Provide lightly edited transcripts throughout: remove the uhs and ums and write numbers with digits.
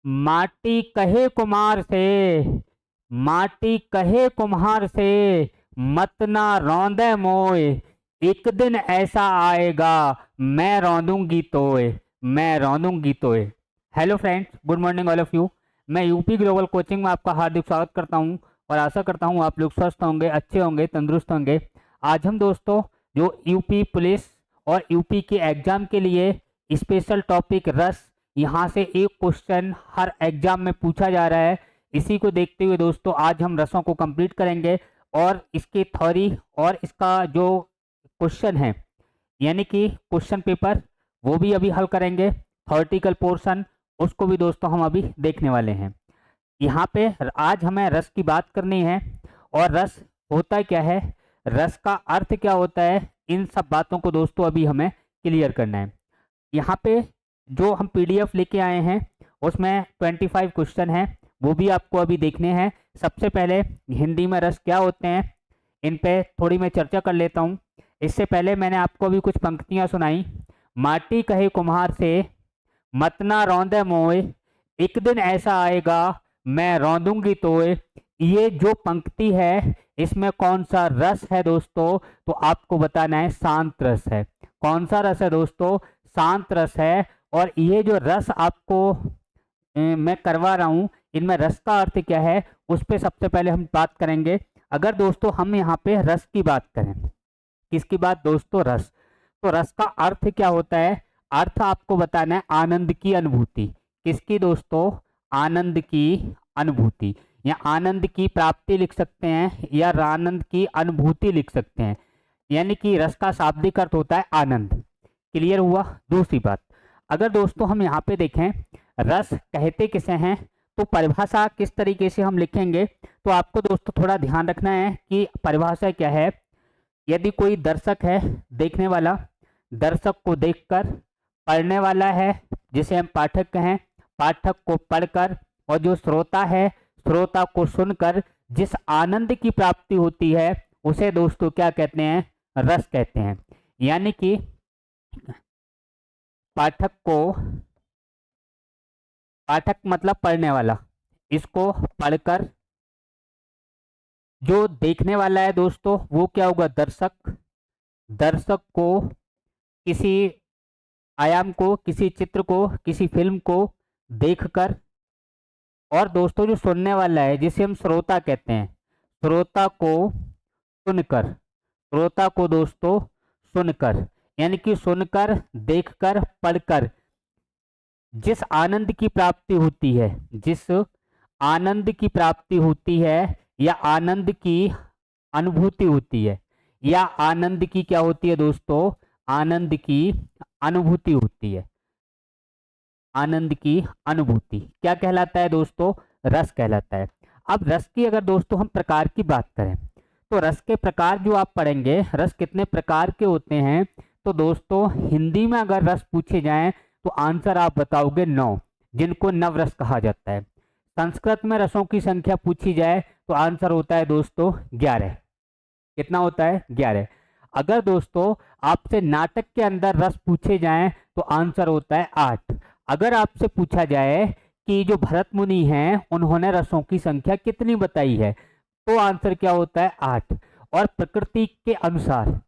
माटी कहे कुम्हार से, माटी कहे कुम्हार से, मत ना रौंदे मोए, एक दिन ऐसा आएगा मैं रौंदूंगी तोए, मैं रौंदूंगी तोए। Hello friends, good morning all of you. मैं यूपी ग्लोबल कोचिंग में आपका हार्दिक स्वागत करता हूं और आशा करता हूं आप लोग स्वस्थ होंगे, अच्छे होंगे, तंदुरुस्त होंगे। आज हम दोस्तों जो यूपी पुलिस और यूपी के एग्जाम के लिए स्पेशल टॉपिक रस, यहाँ से एक क्वेश्चन हर एग्जाम में पूछा जा रहा है, इसी को देखते हुए दोस्तों आज हम रसों को कंप्लीट करेंगे और इसकी थ्योरी और इसका जो क्वेश्चन है यानी कि क्वेश्चन पेपर वो भी अभी हल करेंगे। थ्योरेटिकल पोर्शन उसको भी दोस्तों हम अभी देखने वाले हैं। यहाँ पे आज हमें रस की बात करनी है और रस होता क्या है, रस का अर्थ क्या होता है, इन सब बातों को दोस्तों अभी हमें क्लियर करना है। यहाँ पे जो हम पीडीएफ लेके आए हैं उसमें 25 क्वेश्चन हैं, वो भी आपको अभी देखने हैं। सबसे पहले हिंदी में रस क्या होते हैं इन पे थोड़ी मैं चर्चा कर लेता हूँ। इससे पहले मैंने आपको अभी कुछ पंक्तियाँ सुनाई। माटी कहे कुम्हार से, मत ना रौंदे मोए, एक दिन ऐसा आएगा मैं रौंदूंगी तोए। ये जो पंक्ति है इसमें कौन सा रस है दोस्तों, तो आपको बताना है शांत रस है। कौन सा रस है दोस्तों, शांत रस है। और ये जो रस आपको मैं करवा रहा हूँ, इनमें रस का अर्थ क्या है उस पर सबसे पहले हम बात करेंगे। अगर दोस्तों हम यहाँ पे रस की बात करें, किसकी बात दोस्तों, रस, तो रस का अर्थ क्या होता है, अर्थ आपको बताना है आनंद की अनुभूति। किसकी दोस्तों, आनंद की अनुभूति, या आनंद की प्राप्ति लिख सकते हैं या आनंद की अनुभूति लिख सकते हैं। यानी कि रस का शाब्दिक अर्थ होता है आनंद। क्लियर हुआ। दूसरी बात, अगर दोस्तों हम यहाँ पे देखें रस कहते किसे हैं, तो परिभाषा किस तरीके से हम लिखेंगे, तो आपको दोस्तों थोड़ा ध्यान रखना है कि परिभाषा क्या है। यदि कोई दर्शक है, देखने वाला, दर्शक को देखकर, पढ़ने वाला है जिसे हम पाठक कहें, पाठक को पढ़कर, और जो श्रोता है श्रोता को सुनकर जिस आनंद की प्राप्ति होती है उसे दोस्तों क्या कहते हैं, रस कहते हैं। यानी कि पाठक को, पाठक मतलब पढ़ने वाला, इसको पढ़कर जो देखने वाला है दोस्तों वो क्या होगा, दर्शक, दर्शक को किसी आयाम को, किसी चित्र को, किसी फिल्म को देखकर, और दोस्तों जो सुनने वाला है जिसे हम श्रोता कहते हैं, श्रोता को सुनकर, श्रोता को दोस्तों सुनकर, यानी कि सुनकर, देखकर, पढ़कर जिस आनंद की प्राप्ति होती है, जिस आनंद की प्राप्ति होती है या आनंद की अनुभूति होती है, या आनंद की क्या होती है दोस्तों, आनंद की अनुभूति होती है। आनंद की अनुभूति क्या कहलाता है दोस्तों, रस कहलाता है। अब रस की अगर दोस्तों हम प्रकार की बात करें, तो रस के प्रकार जो आप पढ़ेंगे, रस कितने प्रकार के होते हैं, तो दोस्तों हिंदी में अगर रस पूछे जाएं तो आंसर आप बताओगे 9, जिनको नवरस कहा जाता है। संस्कृत में रसों की संख्या पूछी जाए तो आंसर होता है दोस्तों 11। कितना होता है, 11। अगर दोस्तों आपसे नाटक के अंदर रस पूछे जाएं तो आंसर होता है 8। अगर आपसे पूछा जाए कि जो भरत मुनि हैं उन्होंने रसों की संख्या कितनी बताई है, तो आंसर क्या होता है, 8। और प्रकृति के अनुसार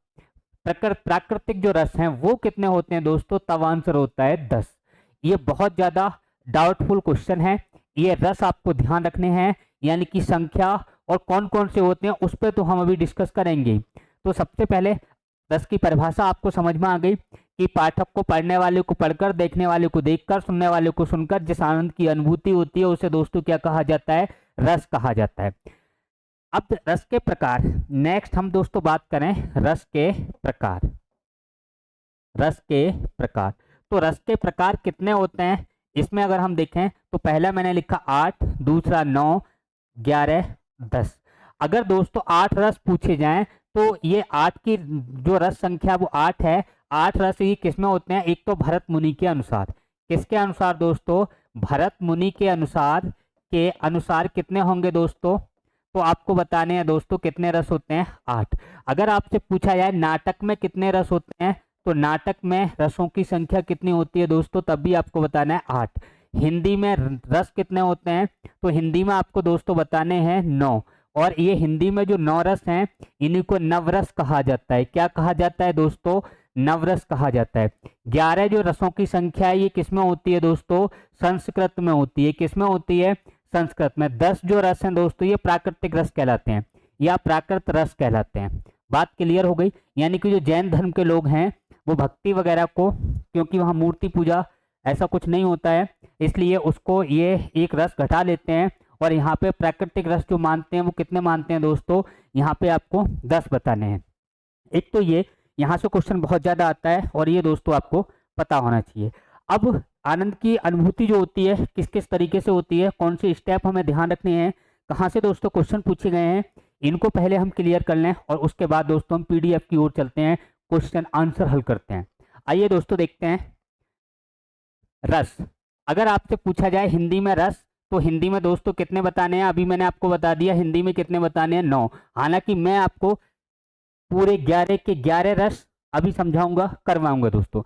प्राकृतिक जो रस हैं वो कितने होते हैं दोस्तों, तब आंसर होता है 10। ये बहुत ज्यादा डाउटफुल क्वेश्चन है, ये रस आपको ध्यान रखने हैं, यानी कि संख्या और कौन कौन से होते हैं उस पर तो हम अभी डिस्कस करेंगे। तो सबसे पहले रस की परिभाषा आपको समझ में आ गई कि पाठक को पढ़ने वाले को पढ़कर, देखने वाले को देखकर, सुनने वाले को सुनकर जिस आनंद की अनुभूति होती है उसे दोस्तों क्या कहा जाता है, रस कहा जाता है। अब रस के प्रकार, नेक्स्ट हम दोस्तों बात करें रस के प्रकार। रस के प्रकार, तो रस के प्रकार कितने होते हैं, इसमें अगर हम देखें तो पहला मैंने लिखा 8, दूसरा 9, 11, 10। अगर दोस्तों 8 रस पूछे जाएं तो ये 8 की जो रस संख्या वो 8 है। 8 रस ये किसमें होते हैं, एक तो भरत मुनि के अनुसार, किसके अनुसार दोस्तों, भरत मुनि के अनुसार कितने होंगे दोस्तों, तो आपको बताने हैं दोस्तों कितने रस होते हैं, 8। अगर आपसे पूछा जाए नाटक में कितने रस होते हैं, तो नाटक में रसों की संख्या कितनी होती है दोस्तों, तब भी आपको बताना है 8। हिंदी में रस कितने होते हैं, तो हिंदी में आपको दोस्तों बताने हैं 9। और ये हिंदी में जो 9 रस हैं इन्हीं को नवरस कहा जाता है। क्या कहा जाता है दोस्तों, नवरस कहा जाता है। 11 जो रसों की संख्या है ये किसमें होती है दोस्तों, संस्कृत में होती है। किसमें होती है, संस्कृत में। 10 जो रस हैं दोस्तों ये प्राकृतिक रस कहलाते हैं या प्राकृत रस कहलाते हैं। बात क्लियर हो गई। यानी कि जो जैन धर्म के लोग हैं वो भक्ति वगैरह को, क्योंकि वहाँ मूर्ति पूजा ऐसा कुछ नहीं होता है, इसलिए उसको ये एक रस घटा लेते हैं और यहाँ पे प्राकृतिक रस जो मानते हैं वो कितने मानते हैं दोस्तों, यहाँ पे आपको 10 बताने हैं। एक तो ये यहाँ से क्वेश्चन बहुत ज़्यादा आता है और ये दोस्तों आपको पता होना चाहिए। अब आनंद की अनुभूति जो होती है किस किस तरीके से होती है, कौन से स्टेप हमें ध्यान रखने हैं, कहाँ से दोस्तों क्वेश्चन पूछे गए हैं, इनको पहले हम क्लियर कर लें और उसके बाद दोस्तों हम पीडीएफ की ओर चलते हैं, क्वेश्चन आंसर हल करते हैं। आइए दोस्तों देखते हैं। रस, अगर आपसे पूछा जाए हिंदी में रस, तो हिंदी में दोस्तों कितने बताने हैं, अभी मैंने आपको बता दिया हिंदी में कितने बताने हैं, 9। हालांकि मैं आपको पूरे 11 के 11 रस अभी समझाऊंगा, करवाऊंगा दोस्तों।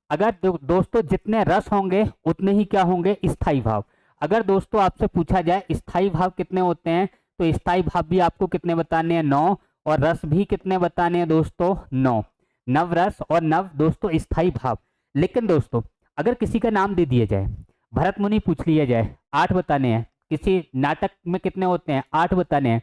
अगर दोस्तों जितने रस होंगे उतने ही क्या होंगे, स्थाई भाव। अगर दोस्तों आपसे पूछा जाए स्थाई भाव कितने होते हैं, तो स्थाई भाव भी आपको कितने बताने हैं, 9। और रस भी कितने बताने हैं दोस्तों, 9। नव रस और नव दोस्तों स्थाई भाव। लेकिन दोस्तों अगर किसी का नाम दे दिया जाए, भरत मुनि पूछ लिया जाए, 8 बताने हैं। किसी नाटक में कितने होते हैं, 8 बताने हैं।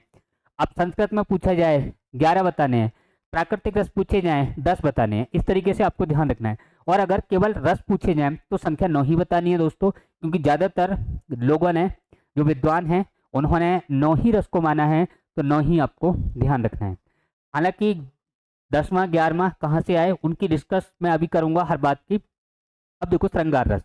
अब संस्कृत में पूछा जाए 11 बताने हैं, प्राकृतिक रस पूछे जाए 10 बताने हैं। इस तरीके से आपको ध्यान रखना है। और अगर केवल रस पूछे जाए तो संख्या 9 ही बतानी है दोस्तों, क्योंकि ज़्यादातर लोगों ने, जो विद्वान हैं, उन्होंने 9 ही रस को माना है, तो 9 ही आपको ध्यान रखना है। हालांकि 10वां 11वां कहाँ से आए उनकी डिस्कस मैं अभी करूंगा हर बात की। अब देखो श्रृंगार रस,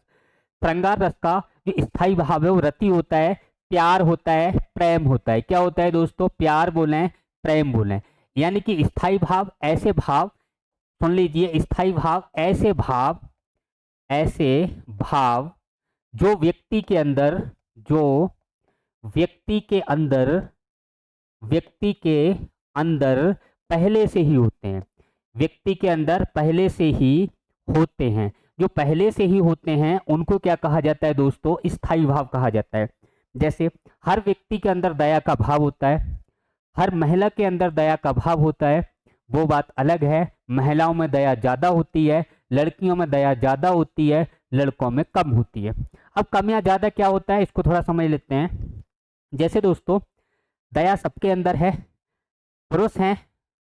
श्रृंगार रस का जो स्थाई भाव है वो रति होता है, प्यार होता है, प्रेम होता है। क्या होता है दोस्तों, प्यार बोलें, प्रेम बोलें। यानी कि स्थाई भाव ऐसे भाव, सुन लीजिए, स्थाई भाव ऐसे भाव, ऐसे भाव जो व्यक्ति के अंदर, जो व्यक्ति के अंदर, व्यक्ति के अंदर पहले से ही होते हैं, व्यक्ति के अंदर पहले से ही होते हैं। जो पहले से ही होते हैं उनको क्या कहा जाता है दोस्तों, स्थाई भाव कहा जाता है। जैसे हर व्यक्ति के अंदर दया का भाव होता है, हर महिला के अंदर दया का भाव होता है, वो बात अलग है। महिलाओं में दया ज़्यादा होती है, लड़कियों में दया ज़्यादा होती है, लड़कों में कम होती है। अब कम या ज़्यादा क्या होता है इसको थोड़ा समझ लेते हैं। जैसे दोस्तों दया सबके अंदर है, पुरुष हैं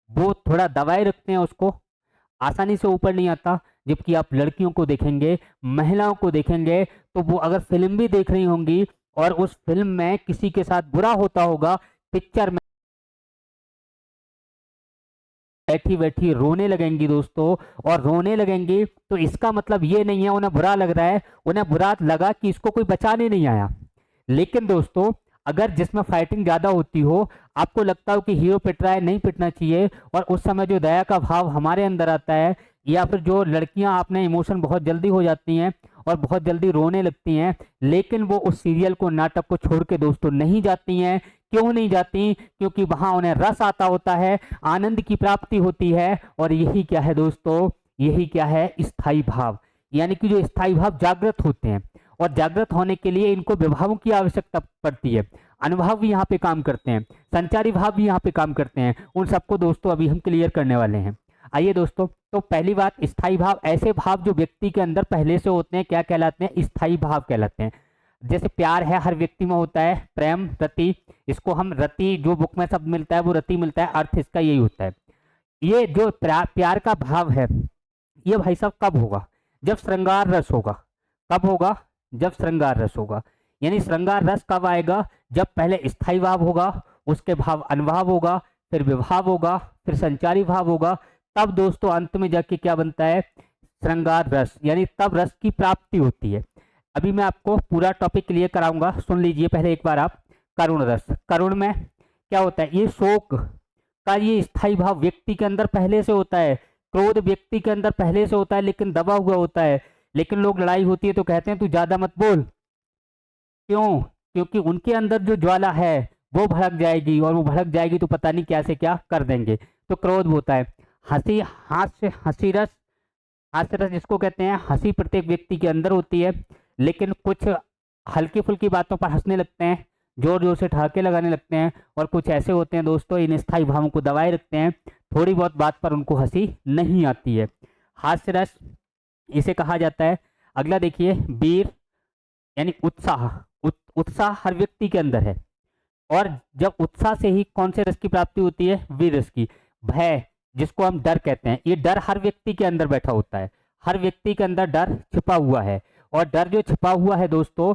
वो थोड़ा दबाए रखते हैं, उसको आसानी से ऊपर नहीं आता। जबकि आप लड़कियों को देखेंगे, महिलाओं को देखेंगे, तो वो अगर फिल्म भी देख रही होंगी और उस फिल्म में किसी के साथ बुरा होता होगा, पिक्चर में बैठी बैठी रोने लगेंगी दोस्तों। और रोने लगेंगी तो इसका मतलब ये नहीं है उन्हें बुरा लग रहा है, उन्हें बुरा लगा कि इसको कोई बचाने नहीं आया। लेकिन दोस्तों अगर जिसमें फाइटिंग ज्यादा होती हो, आपको लगता हो कि हीरो पिट रहा है, नहीं पिटना चाहिए, और उस समय जो दया का भाव हमारे अंदर आता है, या फिर जो लड़कियां आपने इमोशन बहुत जल्दी हो जाती हैं और बहुत जल्दी रोने लगती हैं, लेकिन वो उस सीरियल को, नाटक को छोड़ के दोस्तों नहीं जाती हैं। क्यों नहीं जाती, क्योंकि वहां उन्हें रस आता होता है, आनंद की प्राप्ति होती है। और यही क्या है दोस्तों, यही क्या है, स्थाई भाव। यानी कि जो स्थाई भाव जागृत होते हैं, और जागृत होने के लिए इनको विभावों की आवश्यकता पड़ती है। अनुभव भी यहाँ पे काम करते हैं, संचारी भाव भी यहाँ पे काम करते हैं। उन सबको दोस्तों अभी हम क्लियर करने वाले हैं। आइए दोस्तों, तो पहली बात, स्थाई भाव ऐसे भाव जो व्यक्ति के अंदर पहले से होते हैं, क्या कहलाते हैं, स्थाई भाव कहलाते हैं। जैसे प्यार है, हर व्यक्ति में होता है, प्रेम, रति, इसको हम रति, जो बुक में शब्द मिलता है वो रति मिलता है, अर्थ इसका यही होता है। ये जो प्यार का भाव है, ये भाई साहब कब होगा, जब श्रृंगार रस होगा। कब होगा, जब श्रृंगार रस होगा। यानी श्रृंगार रस कब आएगा, जब पहले स्थाई भाव होगा, उसके भाव अनुभाव होगा, फिर विभाव होगा, फिर संचारी भाव होगा, तब दोस्तों अंत में जाके क्या बनता है, श्रृंगार रस। यानी तब रस की प्राप्ति होती है। अभी मैं आपको पूरा टॉपिक क्लियर कराऊंगा, सुन लीजिए पहले एक बार आप। करुण रस, करुण में क्या होता है, ये शोक का ये स्थाई भाव व्यक्ति के अंदर पहले से होता है। क्रोध व्यक्ति के अंदर पहले से होता है लेकिन दबा हुआ होता है। लेकिन लोग लड़ाई होती है तो कहते हैं तू ज्यादा मत बोल, क्यों, क्योंकि उनके अंदर जो ज्वाला है वो भड़क जाएगी, और वो भड़क जाएगी तो पता नहीं क्या से क्या कर देंगे, तो क्रोध होता है। हंसी, हास्य, हंसी रस, हास्य रस जिसको कहते हैं, हंसी प्रत्येक व्यक्ति के अंदर होती है। लेकिन कुछ हल्की फुल्की बातों पर हंसने लगते हैं, जोर जोर से ठहाके लगाने लगते हैं, और कुछ ऐसे होते हैं दोस्तों इन स्थायी भावों को दबाए रखते हैं, थोड़ी बहुत बात पर उनको हंसी नहीं आती है। हास्य रस इसे कहा जाता है। अगला देखिए, वीर यानी उत्साह। उत्साह हर व्यक्ति के अंदर है, और जब उत्साह से ही कौन से रस की प्राप्ति होती है? वीर रस की। भय जिसको हम डर कहते हैं, ये डर हर व्यक्ति के अंदर बैठा होता है, हर व्यक्ति के अंदर डर छिपा हुआ है, और डर जो छिपा हुआ है दोस्तों,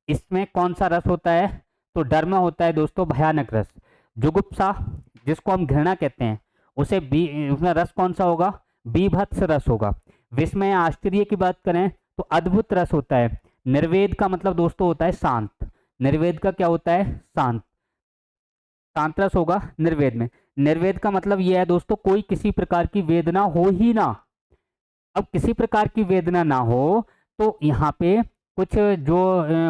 इसमें कौन सा रस होता है? तो डर में होता है दोस्तों भयानक रस। जुगुप्सा जिसको हम घृणा कहते हैं, उसमें रस कौन सा होगा? बीभत्स रस होगा। विस्मय आश्चर्य की बात करें तो अद्भुत रस होता है। निर्वेद का मतलब दोस्तों होता है शांत। निर्वेद का क्या होता है? शांत। शांत रस होगा निर्वेद में। निर्वेद का मतलब यह है दोस्तों, कोई किसी प्रकार की वेदना हो ही ना। अब किसी प्रकार की वेदना ना हो तो यहाँ पे कुछ जो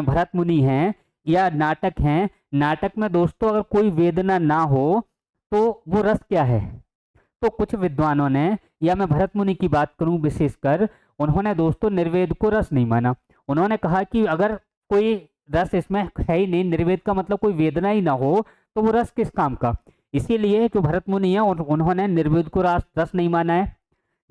भरत मुनि हैं या नाटक हैं, नाटक में दोस्तों अगर कोई वेदना ना हो तो वो रस क्या है? तो कुछ विद्वानों ने, या मैं भरत मुनि की बात करूं विशेषकर, उन्होंने दोस्तों निर्वेद को रस नहीं माना। उन्होंने कहा कि अगर कोई रस इसमें है ही नहीं, निर्वेद का मतलब कोई वेदना ही ना हो, तो वो रस किस काम का? इसीलिए जो भरत मुनि है उन्होंने निर्वेद को रस नहीं माना है।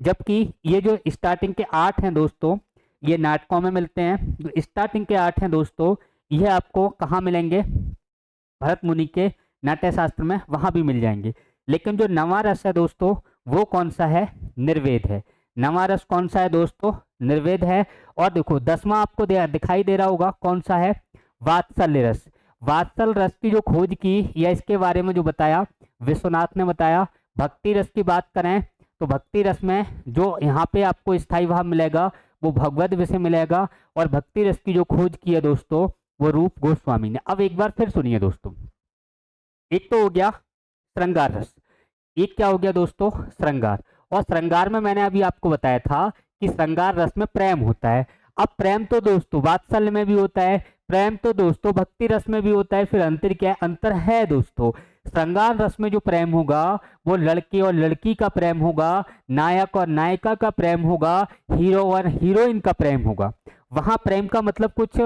जबकि ये जो स्टार्टिंग के 8 हैं दोस्तों, ये नाटकों में मिलते हैं। जो स्टार्टिंग के 8 हैं दोस्तों, यह आपको कहाँ मिलेंगे? भरत मुनि के नाट्य शास्त्र में, वहां भी मिल जाएंगे। लेकिन जो नवा रस है दोस्तों, वो कौन सा है? निर्वेद है। नवा रस कौन सा है दोस्तों? निर्वेद है। और देखो 10वां आपको दिखाई दे रहा होगा, कौन सा है? वात्सल्य रस। वात्सल रस की जो खोज की या इसके बारे में जो बताया, विश्वनाथ ने बताया। भक्ति रस की बात करें तो भक्ति रस में जो यहाँ पे आपको स्थायी भाव मिलेगा वो भगवद विषय मिलेगा, और भक्ति रस की जो खोज की है दोस्तों वो रूप गोस्वामी ने। अब एक बार फिर सुनिए दोस्तों, एक तो हो गया श्रृंगार रस, एक क्या हो गया दोस्तों? श्रृंगार। और श्रृंगार में मैंने अभी आपको बताया था कि श्रृंगार रस में प्रेम होता है। अब प्रेम तो दोस्तों वात्सल्य में भी होता है, प्रेम तो दोस्तों भक्ति रस में भी होता है। फिर अंतर क्या है? अंतर है दोस्तों, श्रृंगार रस में जो प्रेम होगा वो लड़के और लड़की का प्रेम होगा, नायक और नायिका का प्रेम होगा, हीरो और हीरोइन का प्रेम होगा। वहां प्रेम का मतलब कुछ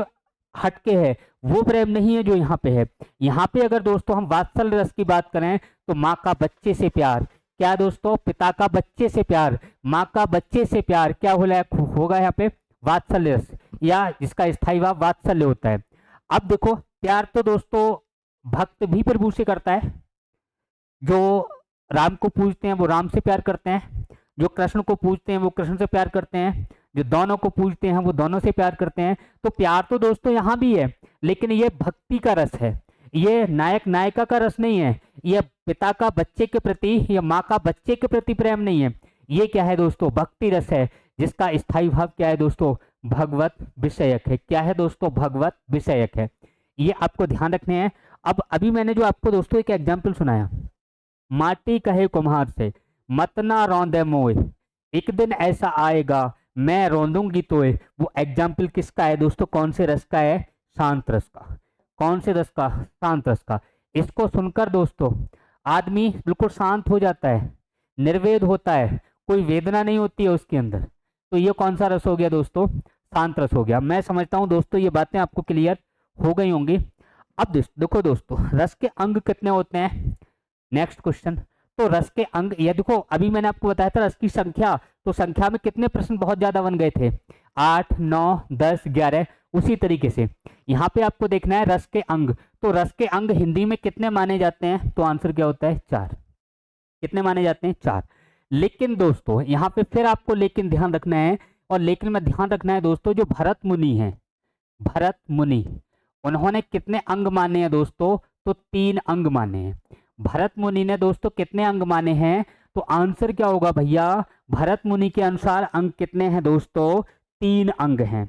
हटके है, वो प्रेम नहीं है जो यहाँ पे है। यहाँ पे अगर दोस्तों हम वात्सल्य रस की बात करें तो माँ का बच्चे से प्यार, क्या दोस्तों? पिता का बच्चे से प्यार, माँ का बच्चे से प्यार, क्या होगा यहाँ पे? वात्सल्य रस, या जिसका स्थायी भाव वात्सल्य होता है। अब देखो प्यार तो दोस्तों भक्त भी प्रभु से करता है। जो राम को पूजते हैं वो राम से प्यार करते हैं, जो कृष्ण को पूजते हैं वो कृष्ण से प्यार करते हैं, जो दोनों को पूजते हैं वो दोनों से प्यार करते हैं। तो प्यार तो दोस्तों यहाँ भी है, लेकिन ये भक्ति का रस है, ये नायक नायिका का रस नहीं है, ये पिता का बच्चे के प्रति या माँ का बच्चे के प्रति प्रेम नहीं है। ये क्या है दोस्तों? भक्ति रस है, जिसका स्थायी भाव क्या है दोस्तों? भगवत विषयक है। क्या है दोस्तों? भगवत विषयक है। ये आपको ध्यान रखने हैं। अब अभी मैंने जो आपको दोस्तों एक एग्जाम्पल सुनाया, माटी कहे कुम्हार से मत ना रौंदे मोए, एक दिन ऐसा आएगा मैं रौंदूंगी तोए, वो एग्जाम्पल किसका है दोस्तों? कौन से रस का है? शांत रस का। कौन से रस का? शांत रस का। इसको सुनकर दोस्तों आदमी बिल्कुल शांत हो जाता है, निर्वेद होता है, कोई वेदना नहीं होती है उसके अंदर। तो ये कौन सा रस हो गया दोस्तों? शांत रस हो गया। मैं समझता हूँ दोस्तों ये बातें आपको क्लियर हो गई होंगी। अब देखो दोस्तों, रस के अंग कितने होते हैं? Next question. तो रस के अंग, ये देखो अभी मैंने आपको बताया था रस की संख्या, तो संख्या में कितने प्रश्न बहुत ज्यादा बन गए थे? 8, 9, 10, 11। उसी तरीके से यहाँ पे आपको देखना है रस के अंग। तो रस के अंग हिंदी में कितने माने जाते हैं? तो आंसर क्या होता है? 4। कितने माने जाते हैं? 4। लेकिन दोस्तों यहाँ पे फिर आपको लेकिन ध्यान रखना है, और लेकिन में ध्यान रखना है दोस्तों, जो भरत मुनि है, भरत मुनि, उन्होंने कितने अंग माने हैं दोस्तों? तो 3 अंग माने हैं। भरत मुनि ने दोस्तों कितने अंग माने हैं? तो आंसर क्या होगा भैया? भरत मुनि के अनुसार अंग कितने हैं दोस्तों? 3 अंग हैं।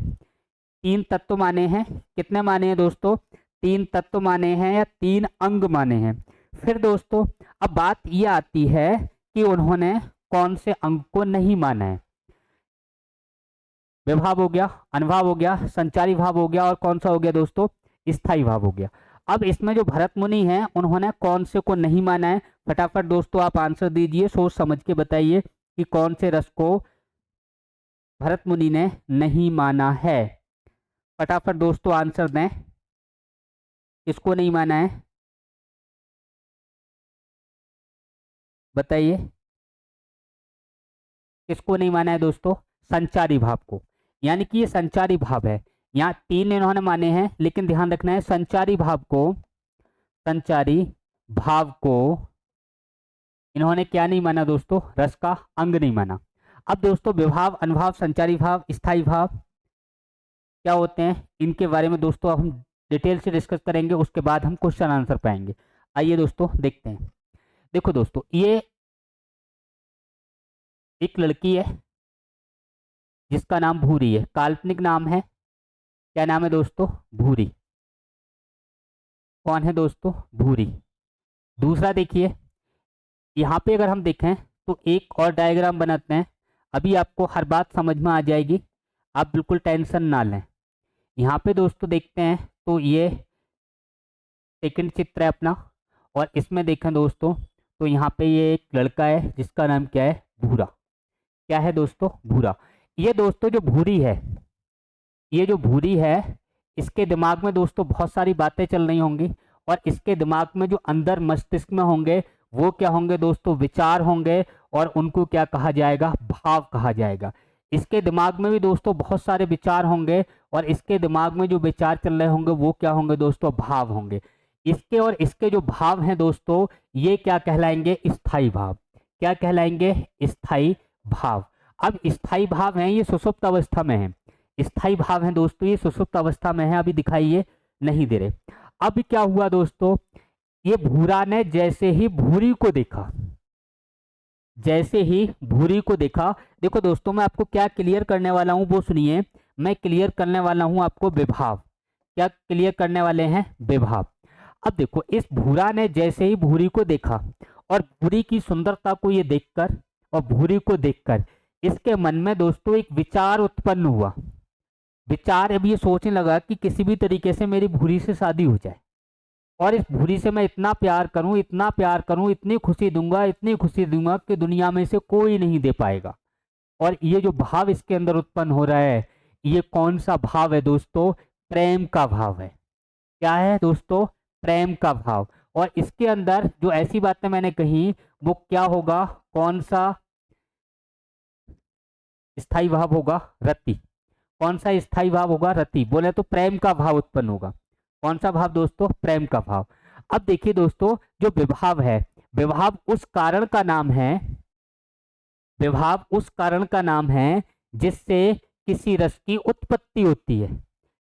3 तत्व माने हैं। कितने माने हैं दोस्तों? 3 तत्व माने हैं या 3 अंग माने हैं। फिर दोस्तों अब बात यह आती है कि उन्होंने कौन से अंग को नहीं माना है? विभाव हो गया, अनुभाव हो गया, संचारी भाव हो गया, और कौन सा हो गया दोस्तों? स्थायी भाव हो गया। अब इसमें जो भरत मुनि हैं उन्होंने कौन से को नहीं माना है? फटाफट दोस्तों आप आंसर दीजिए, सोच समझ के बताइए कि कौन से रस को भरत मुनि ने नहीं माना है। फटाफट दोस्तों आंसर दें, किसको नहीं माना है बताइए, किसको नहीं माना है दोस्तों? संचारी भाव को, यानी कि ये संचारी भाव है। यहाँ 3 इन्होंने माने हैं, लेकिन ध्यान रखना है संचारी भाव को, संचारी भाव को इन्होंने क्या नहीं माना दोस्तों? रस का अंग नहीं माना। अब दोस्तों विभाव, अनुभाव, संचारी भाव, स्थायी भाव क्या होते हैं, इनके बारे में दोस्तों अब हम डिटेल से डिस्कस करेंगे, उसके बाद हम क्वेश्चन आंसर पाएंगे। आइए दोस्तों देखते हैं। देखो दोस्तों, ये एक लड़की है जिसका नाम भूरी है, काल्पनिक नाम है। क्या नाम है दोस्तों? भूरी। कौन है दोस्तों? भूरी। दूसरा देखिए, यहाँ पे अगर हम देखें तो एक और डायग्राम बनाते हैं, अभी आपको हर बात समझ में आ जाएगी, आप बिल्कुल टेंशन ना लें। यहाँ पे दोस्तों देखते हैं तो ये सेकंड चित्र है अपना, और इसमें देखें दोस्तों तो यहाँ पे ये एक लड़का है जिसका नाम क्या है? भूरा। क्या है दोस्तों? भूरा। ये दोस्तों जो भूरी है, ये जो भूरी है, इसके दिमाग में दोस्तों बहुत सारी बातें चल रही होंगी, और इसके दिमाग में जो अंदर मस्तिष्क में होंगे वो क्या होंगे दोस्तों? विचार होंगे, और उनको क्या कहा जाएगा? भाव कहा जाएगा। इसके दिमाग में भी दोस्तों बहुत सारे विचार होंगे, और इसके दिमाग में जो विचार चल रहे होंगे वो क्या होंगे दोस्तों? भाव होंगे। इसके और इसके जो भाव हैं दोस्तों, ये क्या कहलाएंगे? स्थायी भाव। क्या कहलाएंगे? स्थायी भाव। अब स्थायी भाव हैं, ये सुषुप्त अवस्था में है। स्थायी भाव हैं दोस्तों, ये सुषुप्त अवस्था में है, अभी दिखाइए नहीं दे रहे। अब क्या हुआ दोस्तों, ये भूरा ने जैसे ही भूरी को देखा, जैसे ही भूरी को देखा, देखो दोस्तों मैं आपको क्या क्लियर करने वाला हूं वो सुनिए। मैं क्लियर करने वाला हूं आपको विभाव। क्या क्लियर करने वाले हैं? विभाव। अब देखो, इस भूरा ने जैसे ही भूरी को देखा, और भूरी की सुंदरता को ये देखकर और भूरी को देखकर इसके मन में दोस्तों एक विचार उत्पन्न हुआ। विचार अब ये सोचने लगा कि किसी भी तरीके से मेरी भूरी से शादी हो जाए, और इस भूरी से मैं इतना प्यार करूं, इतना प्यार करूं, इतनी खुशी दूंगा, इतनी खुशी दूंगा कि दुनिया में से कोई नहीं दे पाएगा। और ये जो भाव इसके अंदर उत्पन्न हो रहा है, ये कौन सा भाव है दोस्तों? प्रेम का भाव है। क्या है दोस्तों? प्रेम का भाव। और इसके अंदर जो ऐसी बातें मैंने कही वो क्या होगा? कौन सा स्थायी भाव होगा? रति। कौन सा स्थायी भाव होगा? रति। बोले तो प्रेम का भाव उत्पन्न होगा। कौन सा भाव दोस्तों? प्रेम का भाव। अब देखिए दोस्तों, जो विभाव है, विभाव उस कारण का नाम है, विभाव उस कारण का नाम है जिससे किसी रस की उत्पत्ति होती है।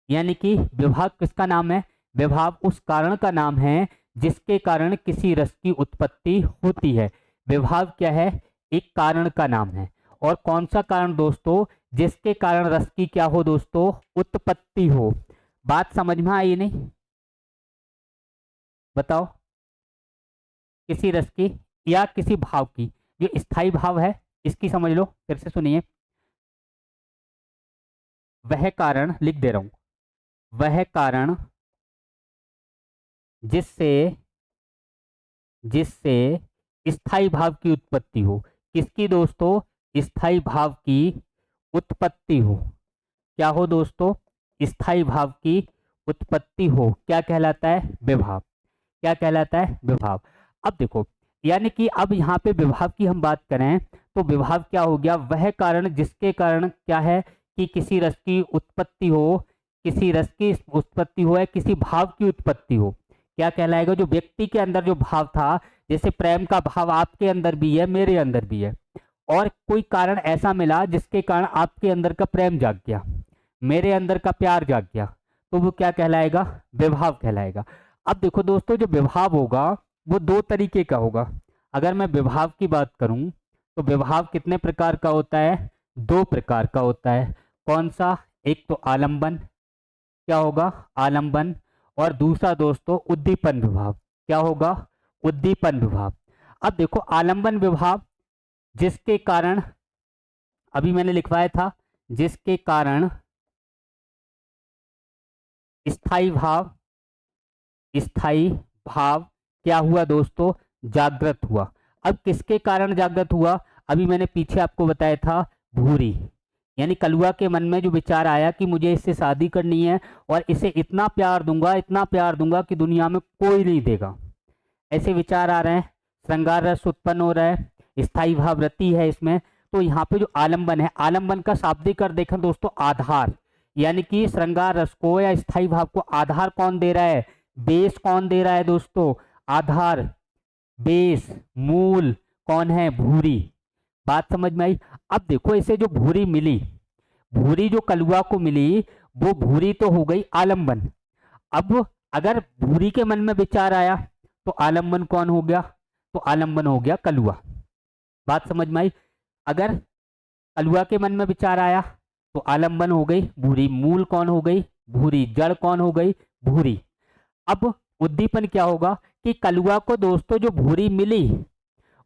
यानी कि विभाव किसका नाम है? विभाव उस कारण का नाम है जिसके कारण किसी रस की उत्पत्ति होती है। विभाव क्या है? एक कारण का नाम है। और कौन सा कारण दोस्तों? जिसके कारण रस की क्या हो दोस्तों? उत्पत्ति हो। बात समझ में आई नहीं? बताओ। किसी रस की या किसी भाव की, जो स्थायी भाव है इसकी समझ लो, फिर से सुनिए। वह कारण, लिख दे रहा हूं, वह कारण जिससे जिससे स्थायी भाव की उत्पत्ति हो। किसकी दोस्तों? स्थायी भाव की उत्पत्ति हो। क्या हो दोस्तों? स्थायी भाव की उत्पत्ति हो। क्या कहलाता है? विभाव। क्या कहलाता है? विभाव। अब देखो, यानी कि अब यहाँ पे विभाव की हम बात करें तो विभाव क्या हो गया? वह कारण जिसके कारण क्या है कि किसी रस की उत्पत्ति हो, किसी रस की उत्पत्ति हो या किसी भाव की उत्पत्ति हो। क्या कहलाएगा? जो व्यक्ति के अंदर जो भाव था, जैसे प्रेम का भाव आपके अंदर भी है, मेरे अंदर भी है, और कोई कारण ऐसा मिला जिसके कारण आपके अंदर का प्रेम जाग गया, मेरे अंदर का प्यार जाग गया, तो वो क्या कहलाएगा? विभाव कहलाएगा। अब देखो दोस्तों, जो विभाव होगा वो दो तरीके का होगा। अगर मैं विभाव की बात करूं तो विभाव कितने प्रकार का होता है? दो प्रकार का होता है। कौन सा? एक तो आलंबन। क्या होगा? आलंबन। और दूसरा दोस्तों उद्दीपन विभाव। क्या होगा? उद्दीपन विभाव। अब देखो, आलंबन विभाव जिसके कारण, अभी मैंने लिखवाया था, जिसके कारण स्थायी भाव, स्थायी भाव क्या हुआ दोस्तों? जागृत हुआ। अब किसके कारण जागृत हुआ? अभी मैंने पीछे आपको बताया था, भूरी। यानी कलुआ के मन में जो विचार आया कि मुझे इससे शादी करनी है और इसे इतना प्यार दूंगा कि दुनिया में कोई नहीं देगा, ऐसे विचार आ रहे हैं, श्रृंगार रस उत्पन्न हो रहा है, स्थायी भाव वृत्ति है इसमें। तो यहाँ पे जो आलंबन है, आलंबन का शाब्दिक अर्थ देखें दोस्तों आधार, यानी कि श्रृंगार रस को या स्थायी भाव को आधार कौन दे रहा है, बेस कौन दे रहा है दोस्तों, आधार, बेस, मूल कौन है, भूरी। बात समझ में आई। अब देखो इसे जो भूरी मिली, भूरी जो कलुआ को मिली, वो भूरी तो हो गई आलंबन। अब अगर भूरी के मन में विचार आया तो आलंबन कौन हो गया, तो आलंबन हो गया कलुआ। बात समझ में आई। अगर कलुआ के मन में विचार आया तो आलंबन हो गई भूरी, मूल कौन हो गई, भूरी, जड़ कौन हो गई, भूरी। अब उद्दीपन क्या होगा कि कलुआ को दोस्तों जो भूरी मिली,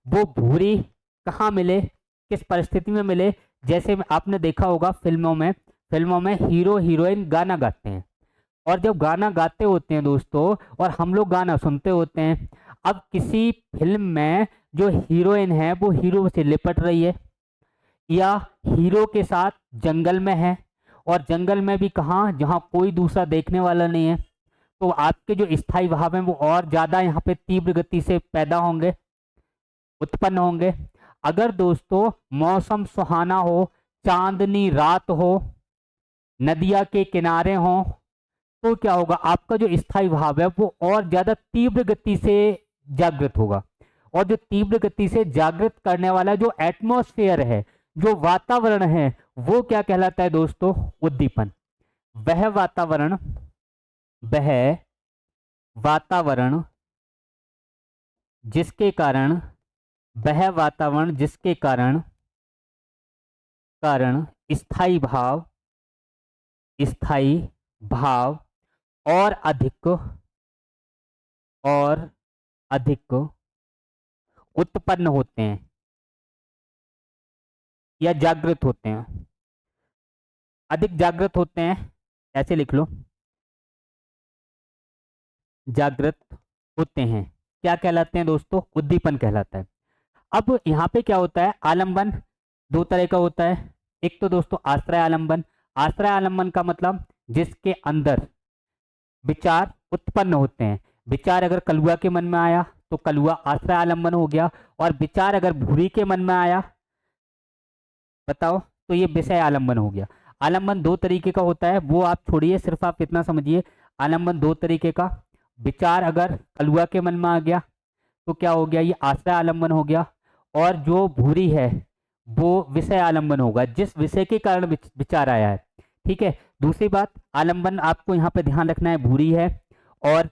वो भूरी कहाँ मिले, किस परिस्थिति में मिले। जैसे आपने देखा होगा फिल्मों में हीरो हीरोइन गाना गाते हैं, और जब गाना गाते होते हैं दोस्तों और हम लोग गाना सुनते होते हैं, अब किसी फिल्म में जो हीरोइन है वो हीरो से लिपट रही है या हीरो के साथ जंगल में है, और जंगल में भी कहाँ, जहाँ कोई दूसरा देखने वाला नहीं है, तो आपके जो स्थायी भाव हैं वो और ज़्यादा यहाँ पे तीव्र गति से पैदा होंगे, उत्पन्न होंगे। अगर दोस्तों मौसम सुहाना हो, चांदनी रात हो, नदिया के किनारे हो, तो क्या होगा, आपका जो स्थायी भाव है वो और ज्यादा तीव्र गति से जागृत होगा। और जो तीव्र गति से जागृत करने वाला जो एटमॉस्फेयर है, जो वातावरण है, वो क्या कहलाता है दोस्तों, उद्दीपन। वह वातावरण, वह वातावरण जिसके कारण, वह वातावरण जिसके कारण कारण स्थायी भाव, स्थायी भाव और अधिक उत्पन्न होते हैं या जागृत होते हैं, अधिक जागृत होते हैं, ऐसे लिख लो, जागृत होते हैं, क्या कहलाते हैं दोस्तों, उद्दीपन कहलाता है। अब यहाँ पे क्या होता है, आलंबन दो तरह का होता है। एक तो दोस्तों आश्रय आलंबन, आश्रय आलंबन का मतलब जिसके अंदर विचार उत्पन्न होते हैं। विचार अगर कलुआ के मन में आया तो कलुआ आश्रय आलंबन हो गया, और विचार अगर भूरी के मन में आया, बताओ, तो ये विषय आलंबन हो गया। आलंबन दो तरीके का होता है, वो आप छोड़िए, सिर्फ आप इतना समझिए, आलंबन दो तरीके का। विचार अगर कलुआ के मन में आ गया तो क्या हो गया, ये आश्रय आलंबन हो गया, और जो भूरी है वो विषय आलंबन होगा, जिस विषय के कारण विचार आया है। ठीक है। दूसरी बात, आलंबन आपको यहाँ पे ध्यान रखना है, भूरी है, और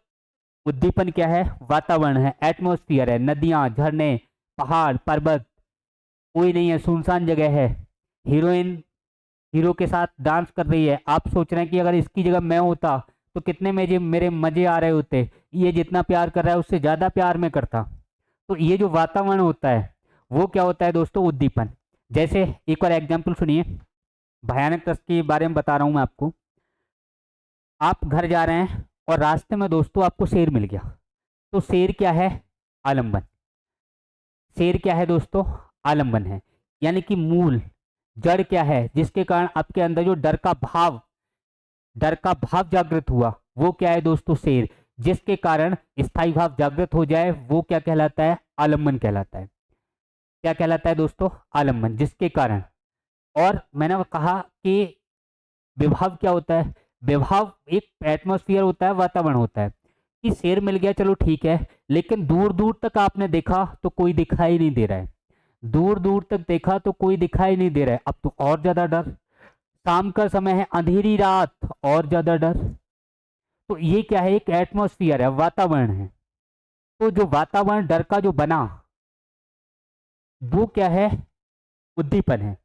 उद्दीपन क्या है, वातावरण है, एटमॉस्फेयर है, नदियां, झरने, पहाड़, पर्वत, कोई नहीं है, सुनसान जगह है, हीरोइन हीरो के साथ डांस कर रही है, आप सोच रहे हैं कि अगर इसकी जगह मैं होता तो कितने मेरे मजे आ रहे होते, ये जितना प्यार कर रहा है उससे ज्यादा प्यार मैं करता। तो ये जो वातावरण होता है वो क्या होता है दोस्तों, उद्दीपन। जैसे एक और एग्जाम्पल सुनिए, भयानक तस्वीर के बारे में बता रहा हूं मैं आपको। आप घर जा रहे हैं और रास्ते में दोस्तों आपको शेर मिल गया, तो शेर क्या है, आलंबन। शेर क्या है दोस्तों, आलंबन है, यानी कि मूल, जड़ क्या है जिसके कारण आपके अंदर जो डर का भाव जागृत हुआ, वो क्या है दोस्तों, शेर। जिसके कारण स्थायी भाव जागृत हो जाए वो क्या कहलाता है, आलंबन कहलाता है। क्या कहलाता है दोस्तों, आलंबन, जिसके कारण। और मैंने कहा कि विभाव क्या होता है, विभाव एक एटमॉस्फेयर होता है, वातावरण होता है। कि शेर मिल गया चलो ठीक है, लेकिन दूर दूर तक आपने देखा तो कोई दिखाई नहीं दे रहा है, दूर दूर तक देखा तो कोई दिखाई नहीं दे रहा है, अब तो और ज्यादा डर। शाम का समय है, अंधेरी रात, और ज्यादा डर। तो ये क्या है, एक एटमॉस्फेयर है, वातावरण है। तो जो वातावरण डर का जो बना, वो क्या है, उद्दीपन है।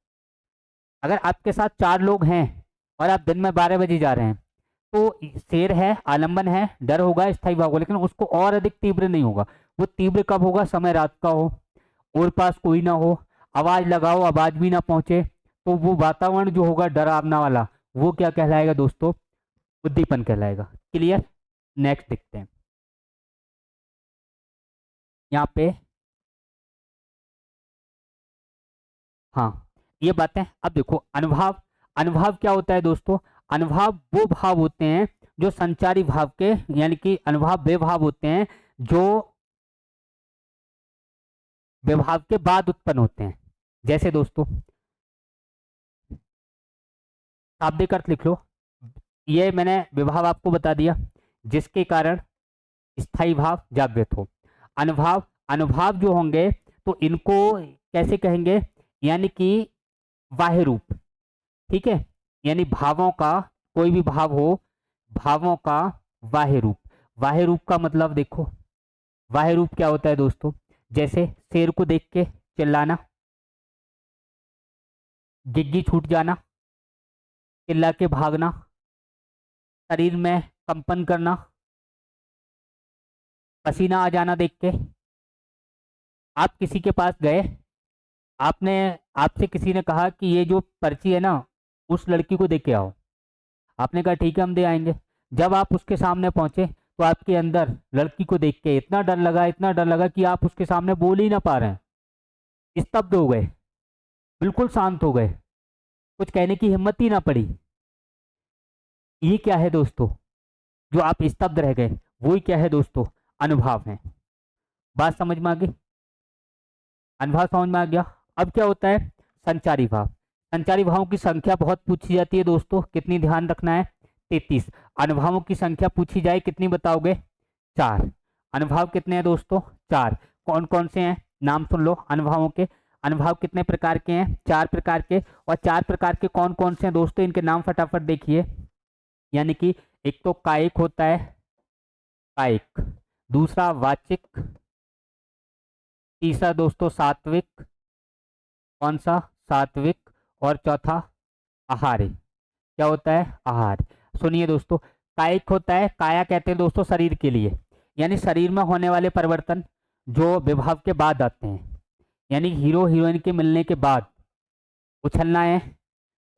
अगर आपके साथ चार लोग हैं और आप दिन में 12 बजे जा रहे हैं, तो शेर है, आलंबन है, डर होगा, स्थायी भाव होगा, लेकिन उसको और अधिक तीव्र नहीं होगा। वो तीव्र कब होगा, समय रात का हो, और पास कोई ना हो, आवाज लगाओ आवाज भी ना पहुंचे, तो वो वातावरण जो होगा डरावना वाला, वो क्या कहलाएगा दोस्तों, उद्दीपन कहलाएगा। क्लियर। नेक्स्ट देखते हैं यहाँ पे। हाँ, ये बातें। अब देखो अनुभाव, अनुभाव क्या होता है दोस्तों? अनुभाव वो भाव होते हैं जो संचारी भाव के, यानी कि अनुभाव वे भाव होते हैं जो विभाव के बाद उत्पन्न होते हैं। जैसे दोस्तों शाब्दिक अर्थ लिख लो, ये मैंने विभाव आपको बता दिया जिसके कारण स्थायी भाव जागृत हो। अनुभाव, अनुभाव जो होंगे तो इनको कैसे कहेंगे? यानी कि बाह्य रूप, ठीक है, यानी भावों का, कोई भी भाव हो, भावों का बाह्य रूप। बाह्य रूप का मतलब देखो, बाह्य रूप क्या होता है दोस्तों? जैसे शेर को देख के चिल्लाना, गिग्गी छूट जाना, चिल्ला के भागना, शरीर में कंपन करना, पसीना आ जाना देख के। आप किसी के पास गए, आपने, आपसे किसी ने कहा कि ये जो पर्ची है ना, उस लड़की को दे के आओ। आपने कहा ठीक है हम दे आएंगे। जब आप उसके सामने पहुंचे तो आपके अंदर लड़की को देख के इतना डर लगा, इतना डर लगा कि आप उसके सामने बोल ही ना पा रहे हैं, स्तब्ध हो गए, बिल्कुल शांत हो गए, कुछ कहने की हिम्मत ही ना पड़ी। ये क्या है दोस्तों? जो आप स्तब्ध रह गए, वो ही क्या है दोस्तों? अनुभाव है। बात समझ में आ गई? अनुभाव समझ में आ गया। अब क्या होता है? संचारी भाव। संचारी भावों की संख्या बहुत पूछी जाती है दोस्तों, कितनी ध्यान रखना है? 33। अनुभावों की संख्या पूछी जाए कितनी बताओगे? 4। अनुभाव कितने हैं दोस्तों? 4। कौन कौन से हैं? नाम सुन लो अनुभावों के। अनुभाव कितने प्रकार के हैं? 4 प्रकार के। और 4 प्रकार के कौन कौन से हैं दोस्तों? इनके नाम फटाफट देखिए। यानी कि एक तो कायिक होता है, कायिक, दूसरा वाचिक, तीसरा दोस्तों सात्विक, कौन सा? सात्विक, और चौथा आहार्य। क्या होता है? आहार। सुनिए दोस्तों, कायिक होता है, काया कहते हैं दोस्तों शरीर के लिए, यानी शरीर में होने वाले परिवर्तन जो विभाव के बाद आते हैं, यानी हीरो हीरोइन के मिलने के बाद उछलना है,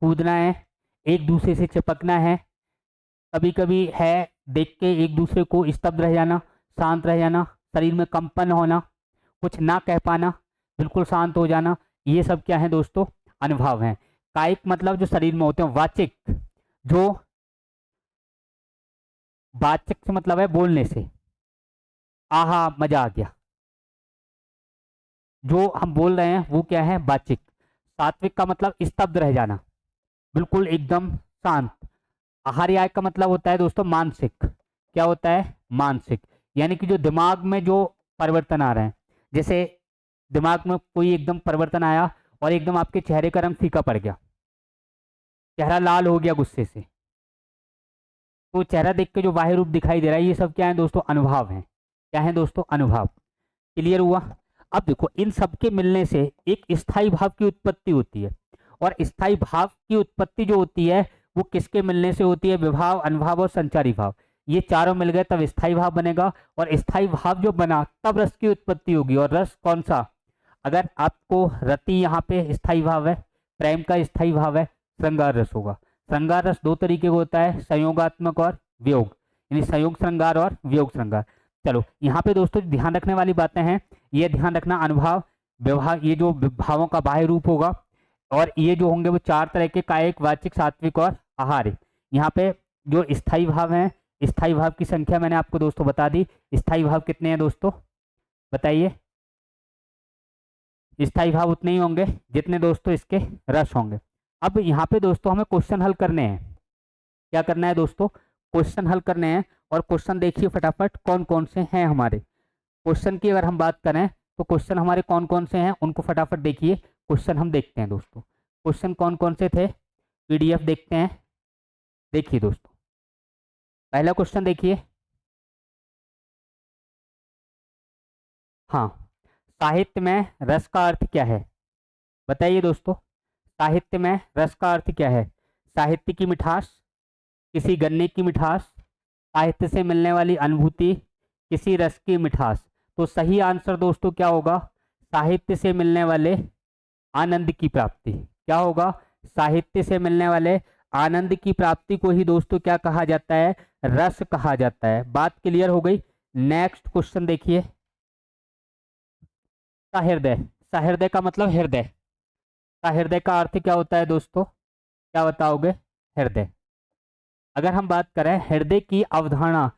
कूदना है, एक दूसरे से चिपकना है, कभी कभी है देख के एक दूसरे को स्तब्ध रह जाना, शांत रह जाना, शरीर में कंपन होना, कुछ ना कह पाना, बिल्कुल शांत हो जाना, ये सब क्या है दोस्तों? अनुभाव हैं। कायिक मतलब जो शरीर में होते हैं। वाचिक, जो वाचिक से मतलब है बोलने से, आहा मजा आ गया, जो हम बोल रहे हैं वो क्या है? वाचिक। सात्विक का मतलब स्तब्ध रह जाना, बिल्कुल एकदम शांत। आहार्य का मतलब होता है दोस्तों मानसिक। क्या होता है? मानसिक, यानी कि जो दिमाग में जो परिवर्तन आ रहे हैं, जैसे दिमाग में कोई एकदम परिवर्तन आया और एकदम आपके चेहरे का रंग फीका पड़ गया, चेहरा लाल हो गया गुस्से से, तो चेहरा देख के जो बाह्य रूप दिखाई दे रहा है, ये सब क्या है दोस्तों? अनुभव है। क्या है दोस्तों? अनुभव। क्लियर हुआ? अब देखो इन सब के मिलने से एक स्थायी भाव की उत्पत्ति होती है, और स्थायी भाव की उत्पत्ति जो होती है वो किसके मिलने से होती है? विभाव, अनुभाव और संचारी भाव। ये चारों मिल गए तब स्थायी भाव बनेगा, और स्थायी भाव जो बना तब रस की उत्पत्ति होगी। और रस कौन सा? अगर आपको रति यहाँ पे स्थायी भाव है, प्रेम का स्थायी भाव है, श्रृंगार रस होगा। श्रृंगार रस दो तरीके का होता है, संयोगात्मक और वियोग, यानी संयोग श्रृंगार और वियोग श्रृंगार। चलो यहाँ पे दोस्तों ध्यान रखने वाली बातें हैं, ये ध्यान रखना अनुभाव, विभाग, ये जो भावों का बाह्य रूप होगा, और ये जो होंगे वो 4 तरह के, कायिक, वाचिक, सात्विक और आहार्य। यहाँ पे जो स्थायी भाव हैं, स्थायी भाव की संख्या मैंने आपको दोस्तों बता दी। स्थायी भाव कितने हैं दोस्तों? बताइए। स्थायी भाव उतने ही होंगे जितने दोस्तों इसके रस होंगे। अब यहाँ पे दोस्तों हमें क्वेश्चन हल करने हैं। क्या करना है दोस्तों? क्वेश्चन हल करने हैं। और क्वेश्चन देखिए फटाफट कौन कौन से हैं हमारे। क्वेश्चन की अगर हम बात करें तो क्वेश्चन हमारे कौन कौन से हैं उनको फटाफट देखिए। क्वेश्चन हम देखते हैं दोस्तों, क्वेश्चन कौन कौन से थे, पीडीएफ देखते हैं। देखिए दोस्तों पहला क्वेश्चन देखिए। हाँ, साहित्य में रस का अर्थ क्या है? बताइए दोस्तों, साहित्य में रस का अर्थ क्या है? साहित्य की मिठास, किसी गन्ने की मिठास, साहित्य से मिलने वाली अनुभूति, किसी रस की मिठास। तो सही आंसर दोस्तों क्या होगा? साहित्य से मिलने वाले आनंद की प्राप्ति। क्या होगा? साहित्य से मिलने वाले आनंद की प्राप्ति को ही दोस्तों क्या कहा जाता है? रस कहा जाता है। बात क्लियर हो गई? नेक्स्ट क्वेश्चन देखिए। सहृदय, सहृदय का मतलब हृदय। का हृदय का अर्थ क्या होता है दोस्तों, क्या बताओगे? हृदय। अगर हम बात करें हृदय की अवधारणा